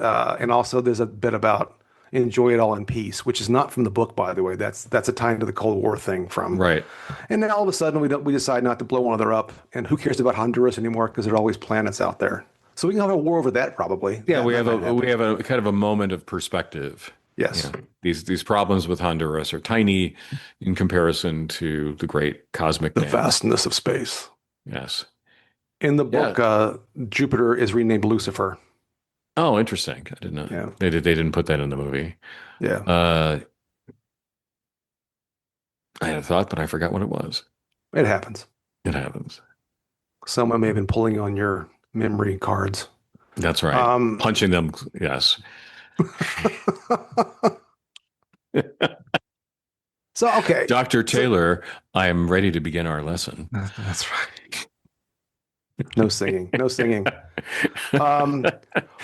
also there's a bit about enjoy it all in peace, which is not from the book, by the way. That's a tie into the Cold War thing from. Right. And then all of a sudden we decide not to blow one another up, and who cares about Honduras anymore because there are always planets out there. So we can have a war over that probably. Yeah, That might we happen. have a kind of a moment of perspective. Yes. Yeah, these problems with Honduras are tiny in comparison to the great cosmic The dams. vastness of space. Yes. In the Yeah. book, Jupiter is renamed Lucifer. Oh, interesting. I didn't know. Yeah. They didn't put that in the movie. Yeah. Uh, I had a thought, but I forgot what it was. It happens. It happens. Someone may have been pulling on your memory cards. That's right. Um, Punching them. Yes. so, okay. Dr. So, Taylor, I am ready to begin our lesson. that's right. No singing. No singing. Um,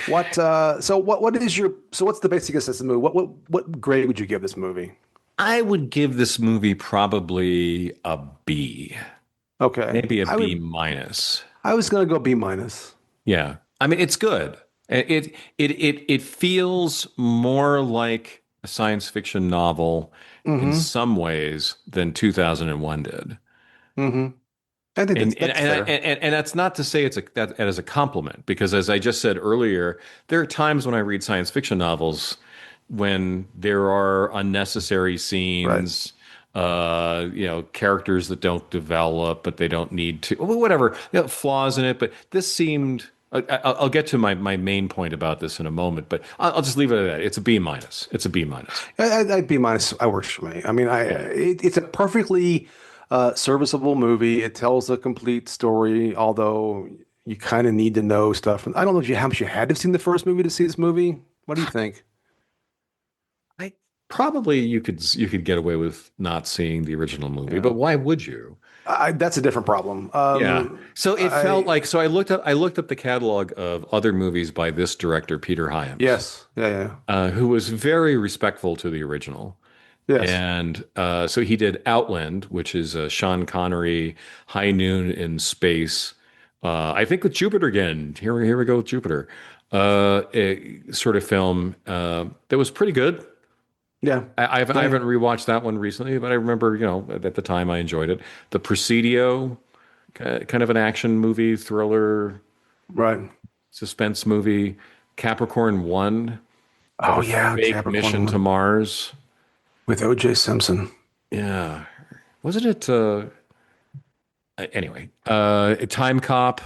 what's the basic assessment of the movie? What grade would you give this movie? I would give this movie probably a B, Okay. maybe a B minus. I was going to go B minus. Yeah. I mean, it's good. It feels more like a science fiction novel in Mm-hmm. some ways than 2001 did. Mm-hmm. I think that's fair. And that's not to say that as a compliment, because as I just said earlier, there are times when I read science fiction novels when there are unnecessary scenes, characters that don't develop, but they don't need to, whatever, flaws in it. But this seemed. I'll get to my main point about this in a moment, but I'll just leave it at that. It's a B minus. It's a B minus. B minus. I works for me. I mean, it's a perfectly serviceable movie. It tells a complete story, although you kind of need to know stuff. I don't know how much you had to have seen the first movie to see this movie. What do you think? I probably you could get away with not seeing the original movie, but why would you? That's a different problem. Yeah. So it felt like I looked up the catalog of other movies by this director, Peter Hyams. Yes. Yeah. Who was very respectful to the original. Yes. And so he did Outland, which is a Sean Connery High Noon in Space. I think with Jupiter again. Here we go with Jupiter. A sort of film that was pretty good. Yeah. I haven't rewatched that one recently, but I remember, at the time I enjoyed it. The Presidio, kind of an action movie, thriller, Right. suspense movie. Capricorn 1, Oh yeah. fake Capricorn mission to Mars. with O.J. Simpson. Yeah. Wasn't it anyway, Time Cop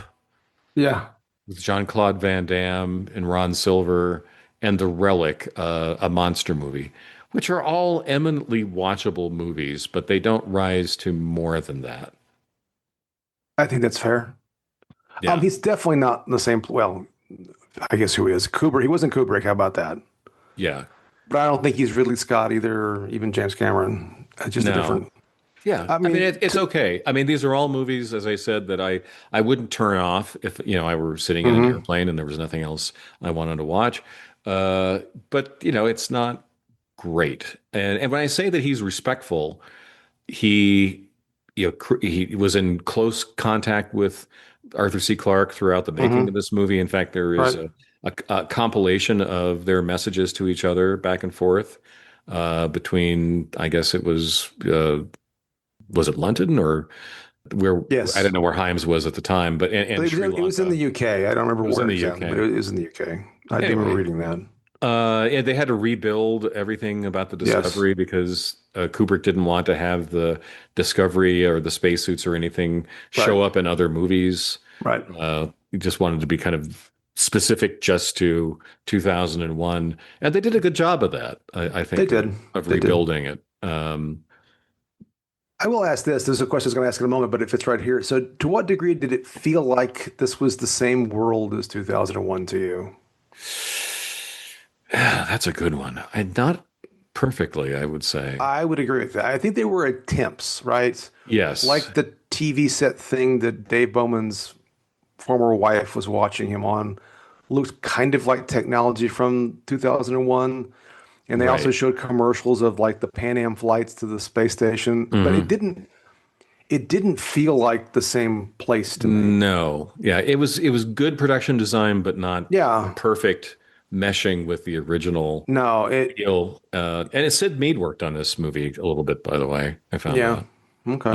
Yeah. with Jean-Claude Van Damme and Ron Silver, and The Relic, a monster movie, which are all eminently watchable movies, but they don't rise to more than that. I think that's fair. Yeah. He's definitely not in the same. Well, I guess who is Kubrick? He wasn't Kubrick. How about that? Yeah. But I don't think he's Ridley Scott either, or even James Cameron. Just a No. different. Yeah. I I mean, mean, it's okay. I mean, these are all movies, as I said, that I wouldn't turn off if, I were sitting in an airplane and there was nothing else I wanted to watch. But, it's not great. And when I say that he's respectful, he he was in close contact with Arthur C. Clarke throughout the making of this movie. In fact, there is Right. a compilation of their messages to each other back and forth between, I guess was it London or where? Yes. I don't know where Hyams was at the time, but and Sri It was in the Lanka. UK. I don't remember was where in the exactly, UK. but it was in the UK. I do remember Anyway. reading that. Yeah, they had to rebuild everything about the Yes. Discovery because Kubrick didn't want to have the Discovery or the spacesuits or anything show up in other movies. Right. He just wanted to be kind of specific just to 2001, and they did a good job of that. I think They did. of They did. rebuilding it. I will ask this. There's a question I was going to ask in a moment, but if it's right here. So, to what degree did it feel like this was the same world as 2001 to you? That's a good one. Not perfectly, I would say. I would agree with that. I think they were attempts, right? Yes. Like the TV set thing that Dave Bowman's former wife was watching him on looked kind of like technology from 2001. And they also Right. showed commercials of like the Pan Am flights to the space station, but it didn't feel like the same place to me. No. Yeah, it was good production design, but not Yeah. perfect meshing with the original No, feel. And Sid Mead worked on this movie a little bit, by the way. I found yeah. out. Okay.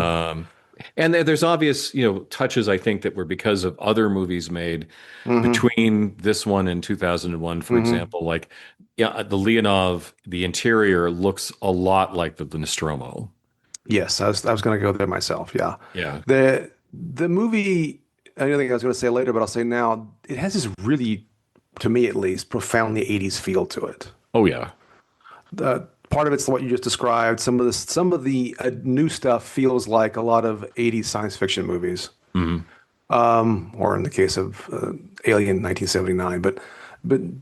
And there's obvious, touches I think that were because of other movies made Hmm. between this one and 2001, for Hmm. example. Like, yeah, the Leonov, the interior looks a lot like the Nostromo. Yes, I was going to go there myself. Yeah, Yeah. the movie. I think I was going to say later, but I'll say now. It has this really, to me at least, profoundly 80s feel to it. Oh yeah. Part of it's what you just described. Some of the new stuff feels like a lot of 80s science fiction movies, Hmm. or in the case of Alien 1979. But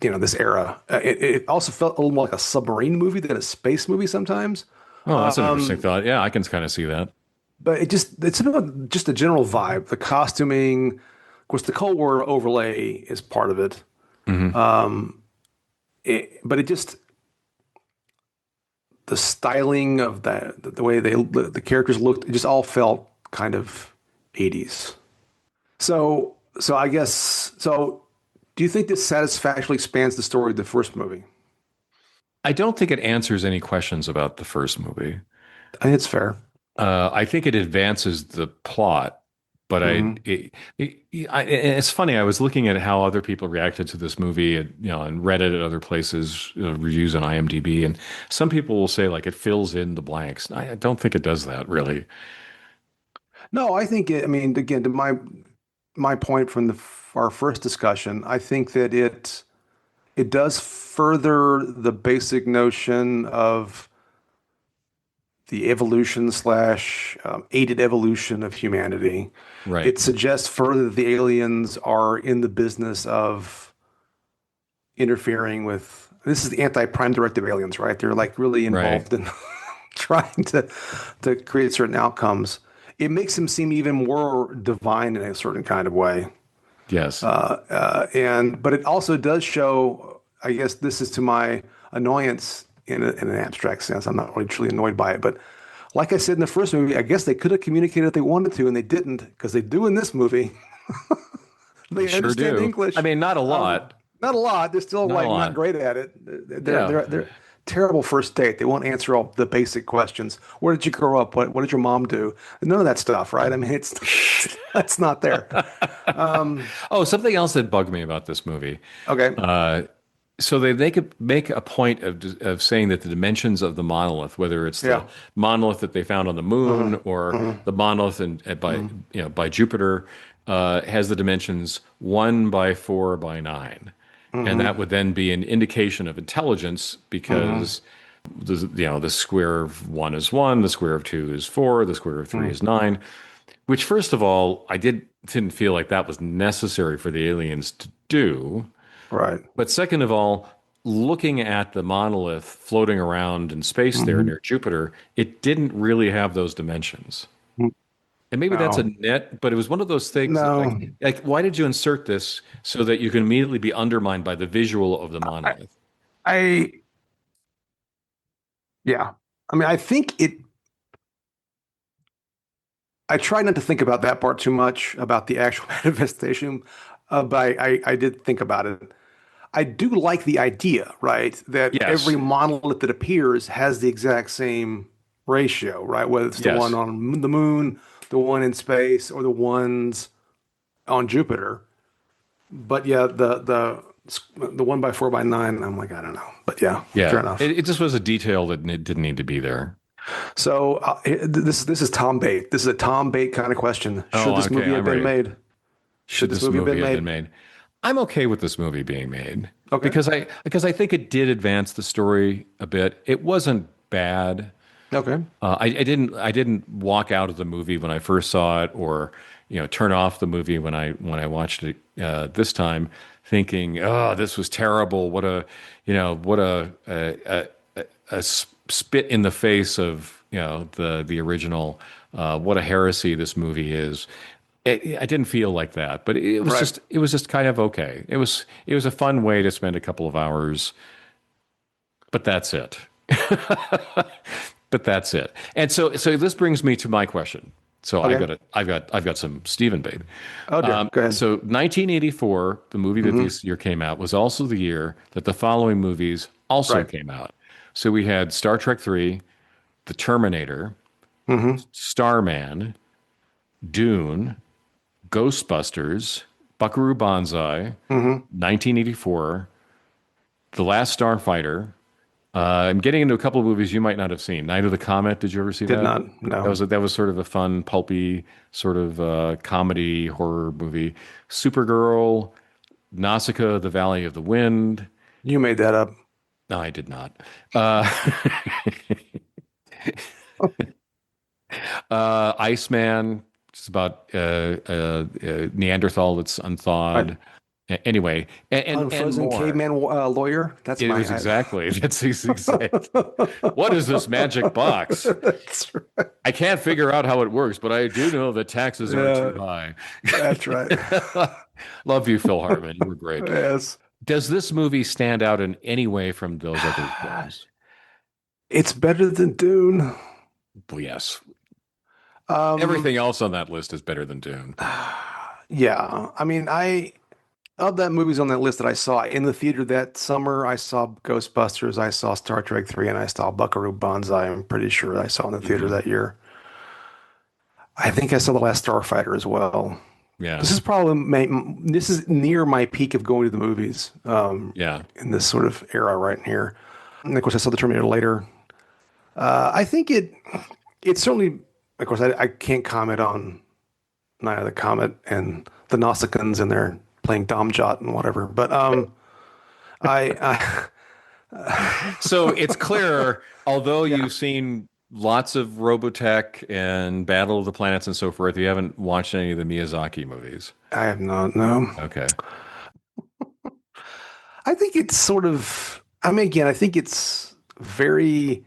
this era, it also felt a little more like a submarine movie than a space movie sometimes. Oh, that's an interesting thought. Yeah, I can kind of see that. But it's about just the general vibe, the costuming. Of course, the Cold War overlay is part of it. Hmm. But it just the styling of that, the way the characters looked, it just all felt kind of 80s. So I guess so. Do you think this satisfactorily expands the story of the first movie? I don't think it answers any questions about the first movie. I think it's fair. I think it advances the plot, but Hmm. it's funny. I was looking at how other people reacted to this movie, and, on Reddit and other places, reviews on IMDb, and some people will say like it fills in the blanks. I don't think it does that really. No, I think I mean, again, to my point from our first discussion, I think that it does further the basic notion of the evolution slash aided evolution of humanity. Right, It suggests further that the aliens are in the business of interfering with. This is the anti-prime directive aliens, right? They're like really right. involved in trying to create certain outcomes. It makes them seem even more divine in a certain kind of way. Yes. And but it also does show, I guess this is to my annoyance in an abstract sense. I'm not really truly annoyed by it, but like I said in the first movie, I guess they could have communicated if they wanted to, and they didn't because they do in this movie. They They sure understand do. I English. mean, not a lot. Not a lot. They're still Not a like not lot. great at it. Yeah. They're terrible first date. They won't answer all the basic questions. Where did you grow up? What did your mom do? None of that stuff, right? I mean, it's not there. Oh, something else that bugged me about this movie. Okay. Uh, so they could make a point of saying that the dimensions of the monolith, whether it's the Yeah. monolith that they found on the Hmm. moon or Hmm. the monolith by Hmm. by Jupiter, has the dimensions 1 by 4 by 9, and Hmm. that would then be an indication of intelligence Hmm. because the square of 1 is 1, the square of 2 is 4, the square of 3 is 9. Which, first of all, I didn't feel like that was necessary for the aliens to do. Right. But second of all, looking at the monolith floating around in space there Hmm. near Jupiter, it didn't really have those dimensions. And maybe that's a No. nit, but it was one of those things that No. like why did you insert this so that you can immediately be undermined by the visual of the I, monolith? I yeah. I mean, I think it. I try not to think about that part too much about the actual manifestation, but I did think about it. I do like the idea, right? That every Yes. monolith that appears has the exact same ratio, right? Whether it's the one Yes. on the moon, the one in space, or the ones on Jupiter. But yeah, the 1 by 4 by 9, I'm like, I don't know. But yeah, fair Yeah. enough. It just was a detail that didn't need to be there. So this is Tom Bait. This is a Tom Bait kind of question. Should Oh, this okay, movie have I'm been ready. made? Should Should this this movie have been movie have been made? made? I'm okay with this movie being made Okay. because I think it did advance the story a bit. It wasn't bad. Okay. I didn't walk out of the movie when I first saw it, or turn off the movie when I watched it this time, thinking, oh, this was terrible. What a spit in the face of the original. What a heresy this movie is. I didn't feel like that, but Right. it was just kind of okay. It was a fun way to spend a couple of hours, but that's it. But that's it. And so this brings me to my question. So Okay. I've got some Stephen bait. Oh dear. Go ahead. So 1984, the movie that Hmm. this year came out, was also the year that the following movies also Right. came out. So we had Star Trek 3, The Terminator, Hmm. Starman, Dune, Ghostbusters, Buckaroo Banzai, Hmm. 1984, The Last Starfighter. I'm getting into a couple of movies you might not have seen. Night of the Comet. Did you ever see Did that? not. No. That was sort of a fun, pulpy sort of comedy horror movie. Supergirl, Nausicaa, The Valley of the Wind. You made that up. No, I did not. Uh, Iceman, it's about Neanderthal that's I, unthawed. Anyway, and Unfrozen more. caveman lawyer. That's It my. was exactly. That's exact. What is this magic box? That's right. I can't figure out how it works, but I do know that taxes are Yeah, too high. that's right. Love you, Phil Hartman. You were great. Yes. Does this movie stand out in any way from those other films? It's better than Dune. Well, yes. Um, Everything else on that list is better than Dune. yeah. I mean, of that movies on that list that I saw in the theater that summer, I saw Ghostbusters, I saw Star Trek 3, and I saw Buckaroo Banzai. I'm pretty sure I saw in the theater Mhm. that year. I think I saw The Last Starfighter as well. Yeah. This is probably this is near my peak of going to the movies Yeah. in this sort of era right here. And of course, I saw The Terminator later. I think it certainly, of course, I can't comment on Night of the Comet and the Nausicaans and they're playing Dom Jot and whatever. But I So it's clear, although you've seen lots of Robotech and Battle of the Planets and so forth, you haven't watched any of the Miyazaki movies. I have not. No, Okay. I think it's sort of. I mean, again, I think it's very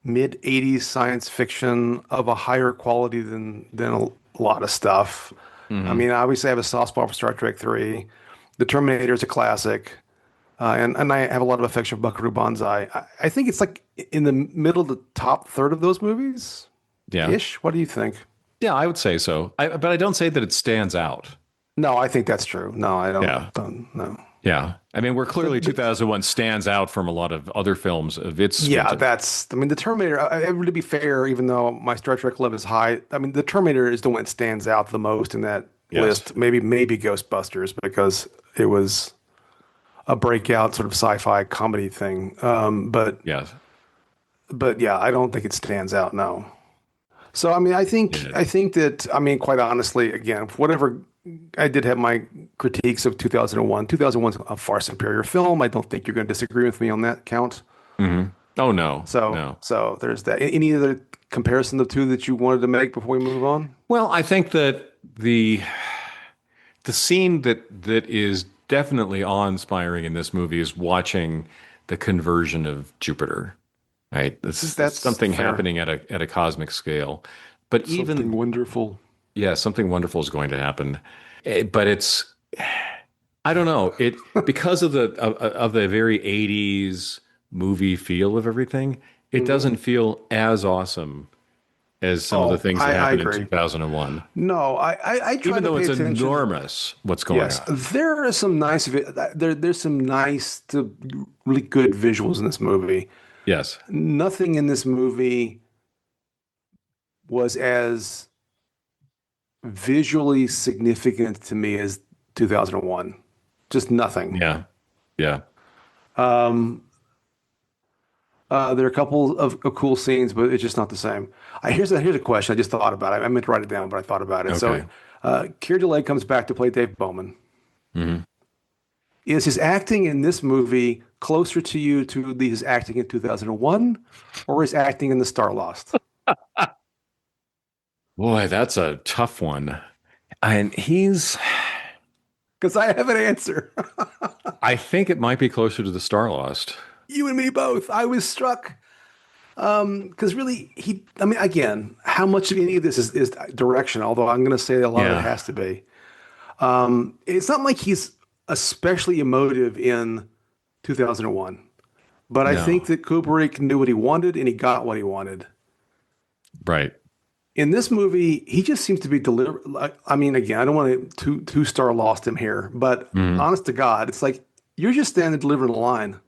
mid '80s science fiction of a higher quality than a lot of stuff. I Hmm. mean, obviously, I have a soft spot for Star Trek 3. The Terminator is a classic. And I have a lot of affection for Buckaroo Banzai. I think it's like in the middle of the top third of those movies Yeah. ish. What do you think? Yeah, I would say so. But I don't say that it stands out. No, I think that's true. No, I Yeah. don't no. Yeah. I mean, we're clearly 2001 stands out from a lot of other films of its Yeah, vintage. I mean, the Terminator, to be fair, even though my Star Trek love is high, I mean, the Terminator is the one that stands out the most in that Yes. list. Maybe Ghostbusters because it was a breakout sort of sci-fi comedy thing. Yes. But yeah, I don't think it stands out. No. So I mean, Yeah. I think that I mean, quite honestly, again, whatever I did have my critiques of 2001. 2001 is a far superior film. I don't think you're going to disagree with me on that count. Hmm. Oh, no. No. So there's that. Any other comparison of the two that you wanted to make before we move on? Well, I think that the scene that is definitely awe-inspiring in this movie is watching the conversion of Jupiter. Right? It's That's something fair. happening at a cosmic scale. But Something even wonderful. yeah, something wonderful is going to happen. But it's I don't know. It because of the very 80s movie feel of everything, it Mhm. doesn't feel as awesome as some of the Oh, things that I happened in agree. 2001. No, I try Even to though pay it's attention. enormous what's going Yes, on. there are some there's some nice to really good visuals in this movie. Yes. Nothing in this movie was as visually significant to me as 2001. Just nothing. Yeah. Yeah. Um, there are a couple of cool scenes, but it's just not the same. Here's a question I just thought about. I meant to write it down, but I thought about it. So, Okay. Keir Dullea comes back to play Dave Bowman. Hmm. Is his acting in this movie closer to you to his acting in 2001 or his acting in The Star Lost? Boy, that's a tough one. And Because I have an answer. I think it might be closer to the Star Lost. You and me both. I was struck. Because really, I mean, again, how much of any of this is direction, although I'm going to say a lot of it Yeah. has to be. It's not like he's especially emotive in 2001, but I No. think that Kubrick knew what he wanted and he got what he wanted. Right. In this movie, he just seems to be deliberate. Like, I mean, again, I don't want to two-star lost him here, but Mhm. honest to God, it's like you're just standing delivering a line.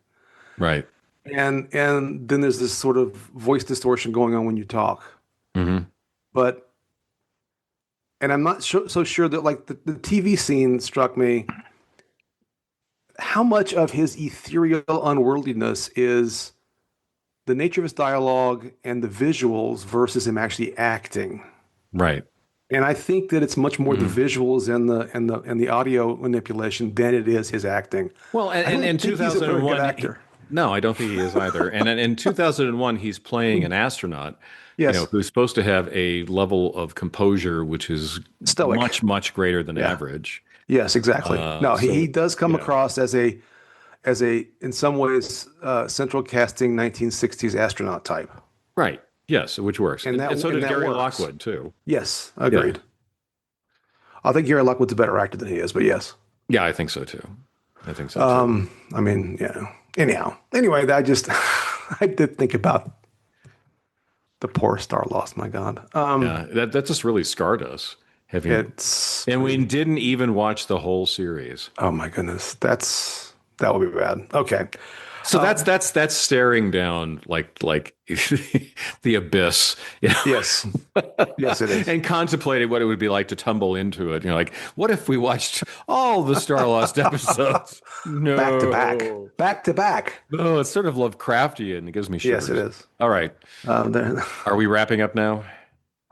Right. And then there's this sort of voice distortion going on when you talk. Hmm. But And I'm not so sure that like the TV scene struck me. How much of his ethereal unworldliness is the nature of his dialogue and the visuals versus him actually acting? Right. And I think that it's much more the Mm. visuals and the audio manipulation than it is his acting. Well, I and don't in think he's a very good 2001, actor. no, I don't think he is either. And in 2001, he's playing an astronaut, Yes, who's supposed to have a level of composure which is stoic. much, much greater than Yeah. average. Yes, exactly. No, he So, does come yeah, across as a in some ways central casting 1960s astronaut type, right. Yes, which works. And so and did that Gary works. Lockwood too. Yes, Yeah. agreed. I think Gary Lockwood's a better actor than he is, but yes. Yeah, I think so too. I think so too. I mean, yeah. Anyhow, anyway, I just I did think about the poor star lost. My God, Yeah, that just really scarred us. Having it's and we pretty. didn't even watch the whole series. Oh my goodness, that would be bad. Okay, So that's staring down like the abyss, yes, yes, it is. and contemplating what it would be like to tumble into it. Like, what if we watched all the Star Lost episodes? Back to back, No, back to back. no, it's sort of Lovecraftian. It gives me Yes, it shivers. is. All right, There- are we wrapping up now?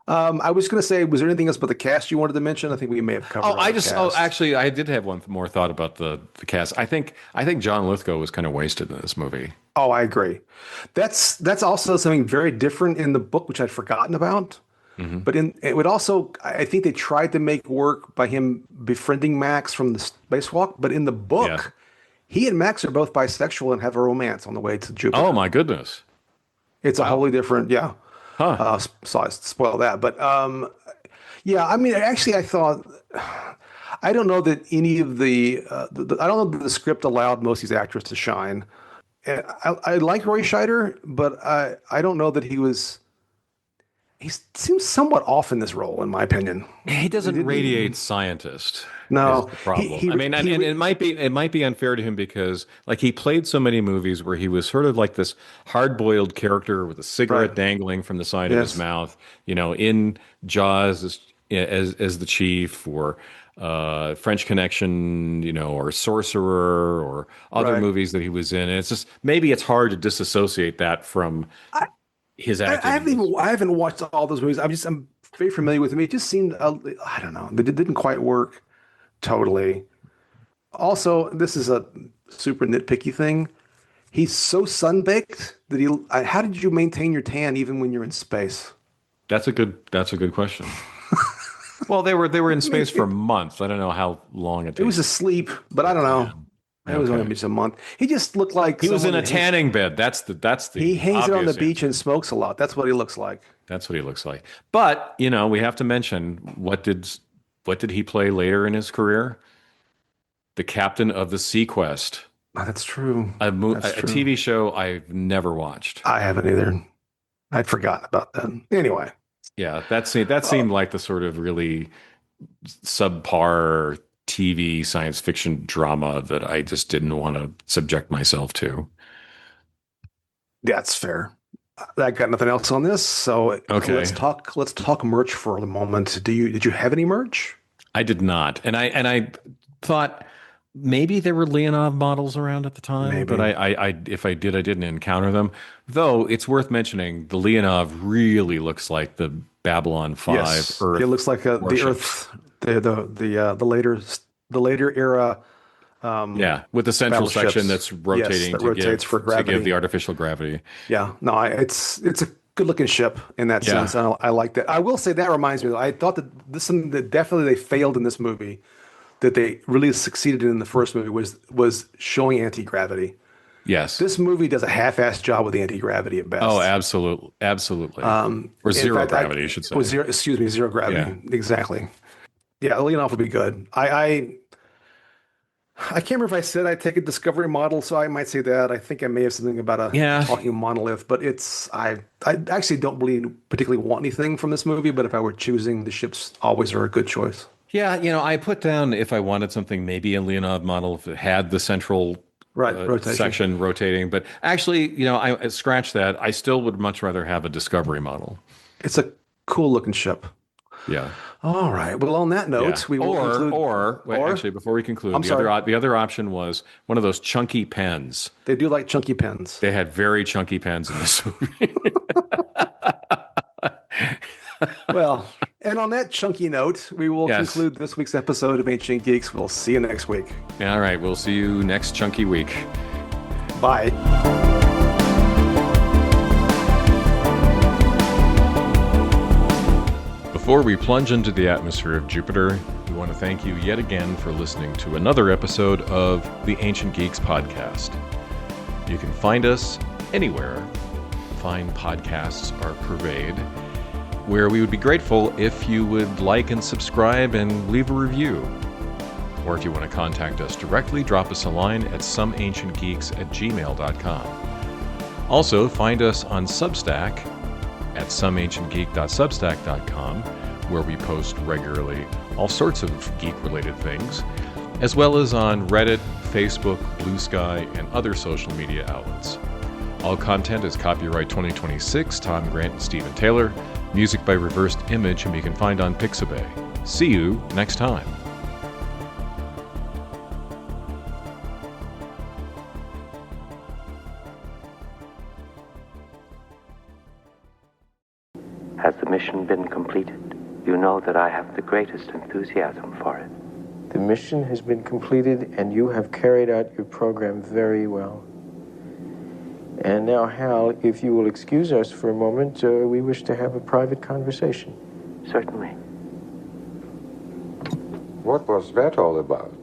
I was going to say, was there anything else about the cast you wanted to mention? I think we may have covered Oh, all the cast. actually, I did have one more thought about the cast. I think John Lithgow was kind of wasted in this movie. Oh, I agree. That's also something very different in the book, which I'd forgotten about. Hmm. But it would also, I think they tried to make work by him befriending Max from the spacewalk. But in the Yeah. book, he and Max are both bisexual and have a romance on the way to Oh Jupiter. my goodness. It's a Wow. wholly different, yeah. Huh. So I spoil that, but yeah. I mean, actually, I thought I don't know that any of I don't know that the script allowed most of these actors to shine. I like Roy Scheider, but I don't know that he seems somewhat off in this role, in my opinion. He He doesn't radiate didn't. scientist is No, the problem. I mean, and he it might be unfair to him because like he played so many movies where he was sort of like this hard-boiled character with a cigarette right. dangling from the side of his Yes, mouth, in Jaws as the chief or French Connection, or Sorcerer or other right. movies that he was in. And it's just maybe it's hard to disassociate that from his I acting in haven't this. I haven't watched all those movies. I'm very familiar with them. It just seemed I don't know. It didn't quite work totally. Also, this is a super nitpicky thing. He's so sunbaked that how did you maintain your tan even when you're in space? That's a good question. Well, they were in I mean, space for months. I don't know how long it it was takes. asleep, but I don't know. It was only Okay. just a month. He just looked like He was in someone a that hangs, tanning bed. That's he the hangs it on the obvious beach answer. and smokes a lot. That's what he looks like. That's what he looks like. But, we have to mention what did he play later in his career? The captain of the Sequest, Oh, that's true. a That's true. TV show I've never watched. I haven't either. I'd forgotten about that. Anyway. Yeah, that seemed like the sort of really subpar TV science fiction drama that I just didn't want to subject myself to. That's fair. I got nothing else on this, so Okay. let's talk merch for the moment. Did you have any merch? I did not, and I thought maybe there were Leonov models around at the time, but Maybe. I if I did, I didn't encounter them. Though it's worth mentioning, the Leonov really looks like the Babylon 5 Yes. It Earth looks like the warships. Earth, the later era Yeah, with the central section battleships. that's Yes, rotating that to rotates give for to give gravity. the artificial gravity. Yeah. No, it's a good looking ship in that Yeah. sense. I like that. I will say that reminds me, though, I thought that this is something that definitely they failed in this movie that they really succeeded in the first movie was showing anti-gravity. Yes. This movie does a half-assed job with anti-gravity at Oh, best. absolutely, absolutely. Or In zero fact, gravity, you should say. was zero, excuse me, zero Yeah. gravity. Exactly. Yeah, Leonov would be good. I can't remember if I said I'd take a Discovery model, so I might say that. I think I may have something about a Yeah. talking monolith, but I actually don't really particularly want anything from this movie, but if I were choosing, the ships always are a good choice. Yeah, I put down if I wanted something, maybe a Leonov model if it had the central Right, rotation. section rotating. But actually, I scratch that. I still would much rather have a Discovery model. It's a cool looking ship. Yeah. All right. Well, on that note, Yeah. we will conclude. Wait, actually, before we conclude, I'm sorry. the other option was one of those chunky pens. They do like chunky pens. They had very chunky pens in this movie. Well, and on that chunky note, we will Yes. conclude this week's episode of Ancient Geeks. We'll see you next week. All right. We'll see you next chunky week. Bye. Before we plunge into the atmosphere of Jupiter, we want to thank you yet again for listening to another episode of the Ancient Geeks podcast. You can find us anywhere fine podcasts are purveyed, where we would be grateful if you would like and subscribe and leave a review. Or if you want to contact us directly, drop us a line at someancientgeeks@gmail.com. Also, find us on Substack at someancientgeek.substack.com, where we post regularly all sorts of geek-related things, as well as on Reddit, Facebook, Blue Sky, and other social media outlets. All content is copyright 2026, Tom Grant and Stephen Taylor. Music by Reversed Image, whom you can find on Pixabay. See you next time. Has the mission been completed? You know that I have the greatest enthusiasm for it. The mission has been completed, and you have carried out your program very well. And now, Hal, if you will excuse us for a moment, we wish to have a private conversation. Certainly. What was that all about?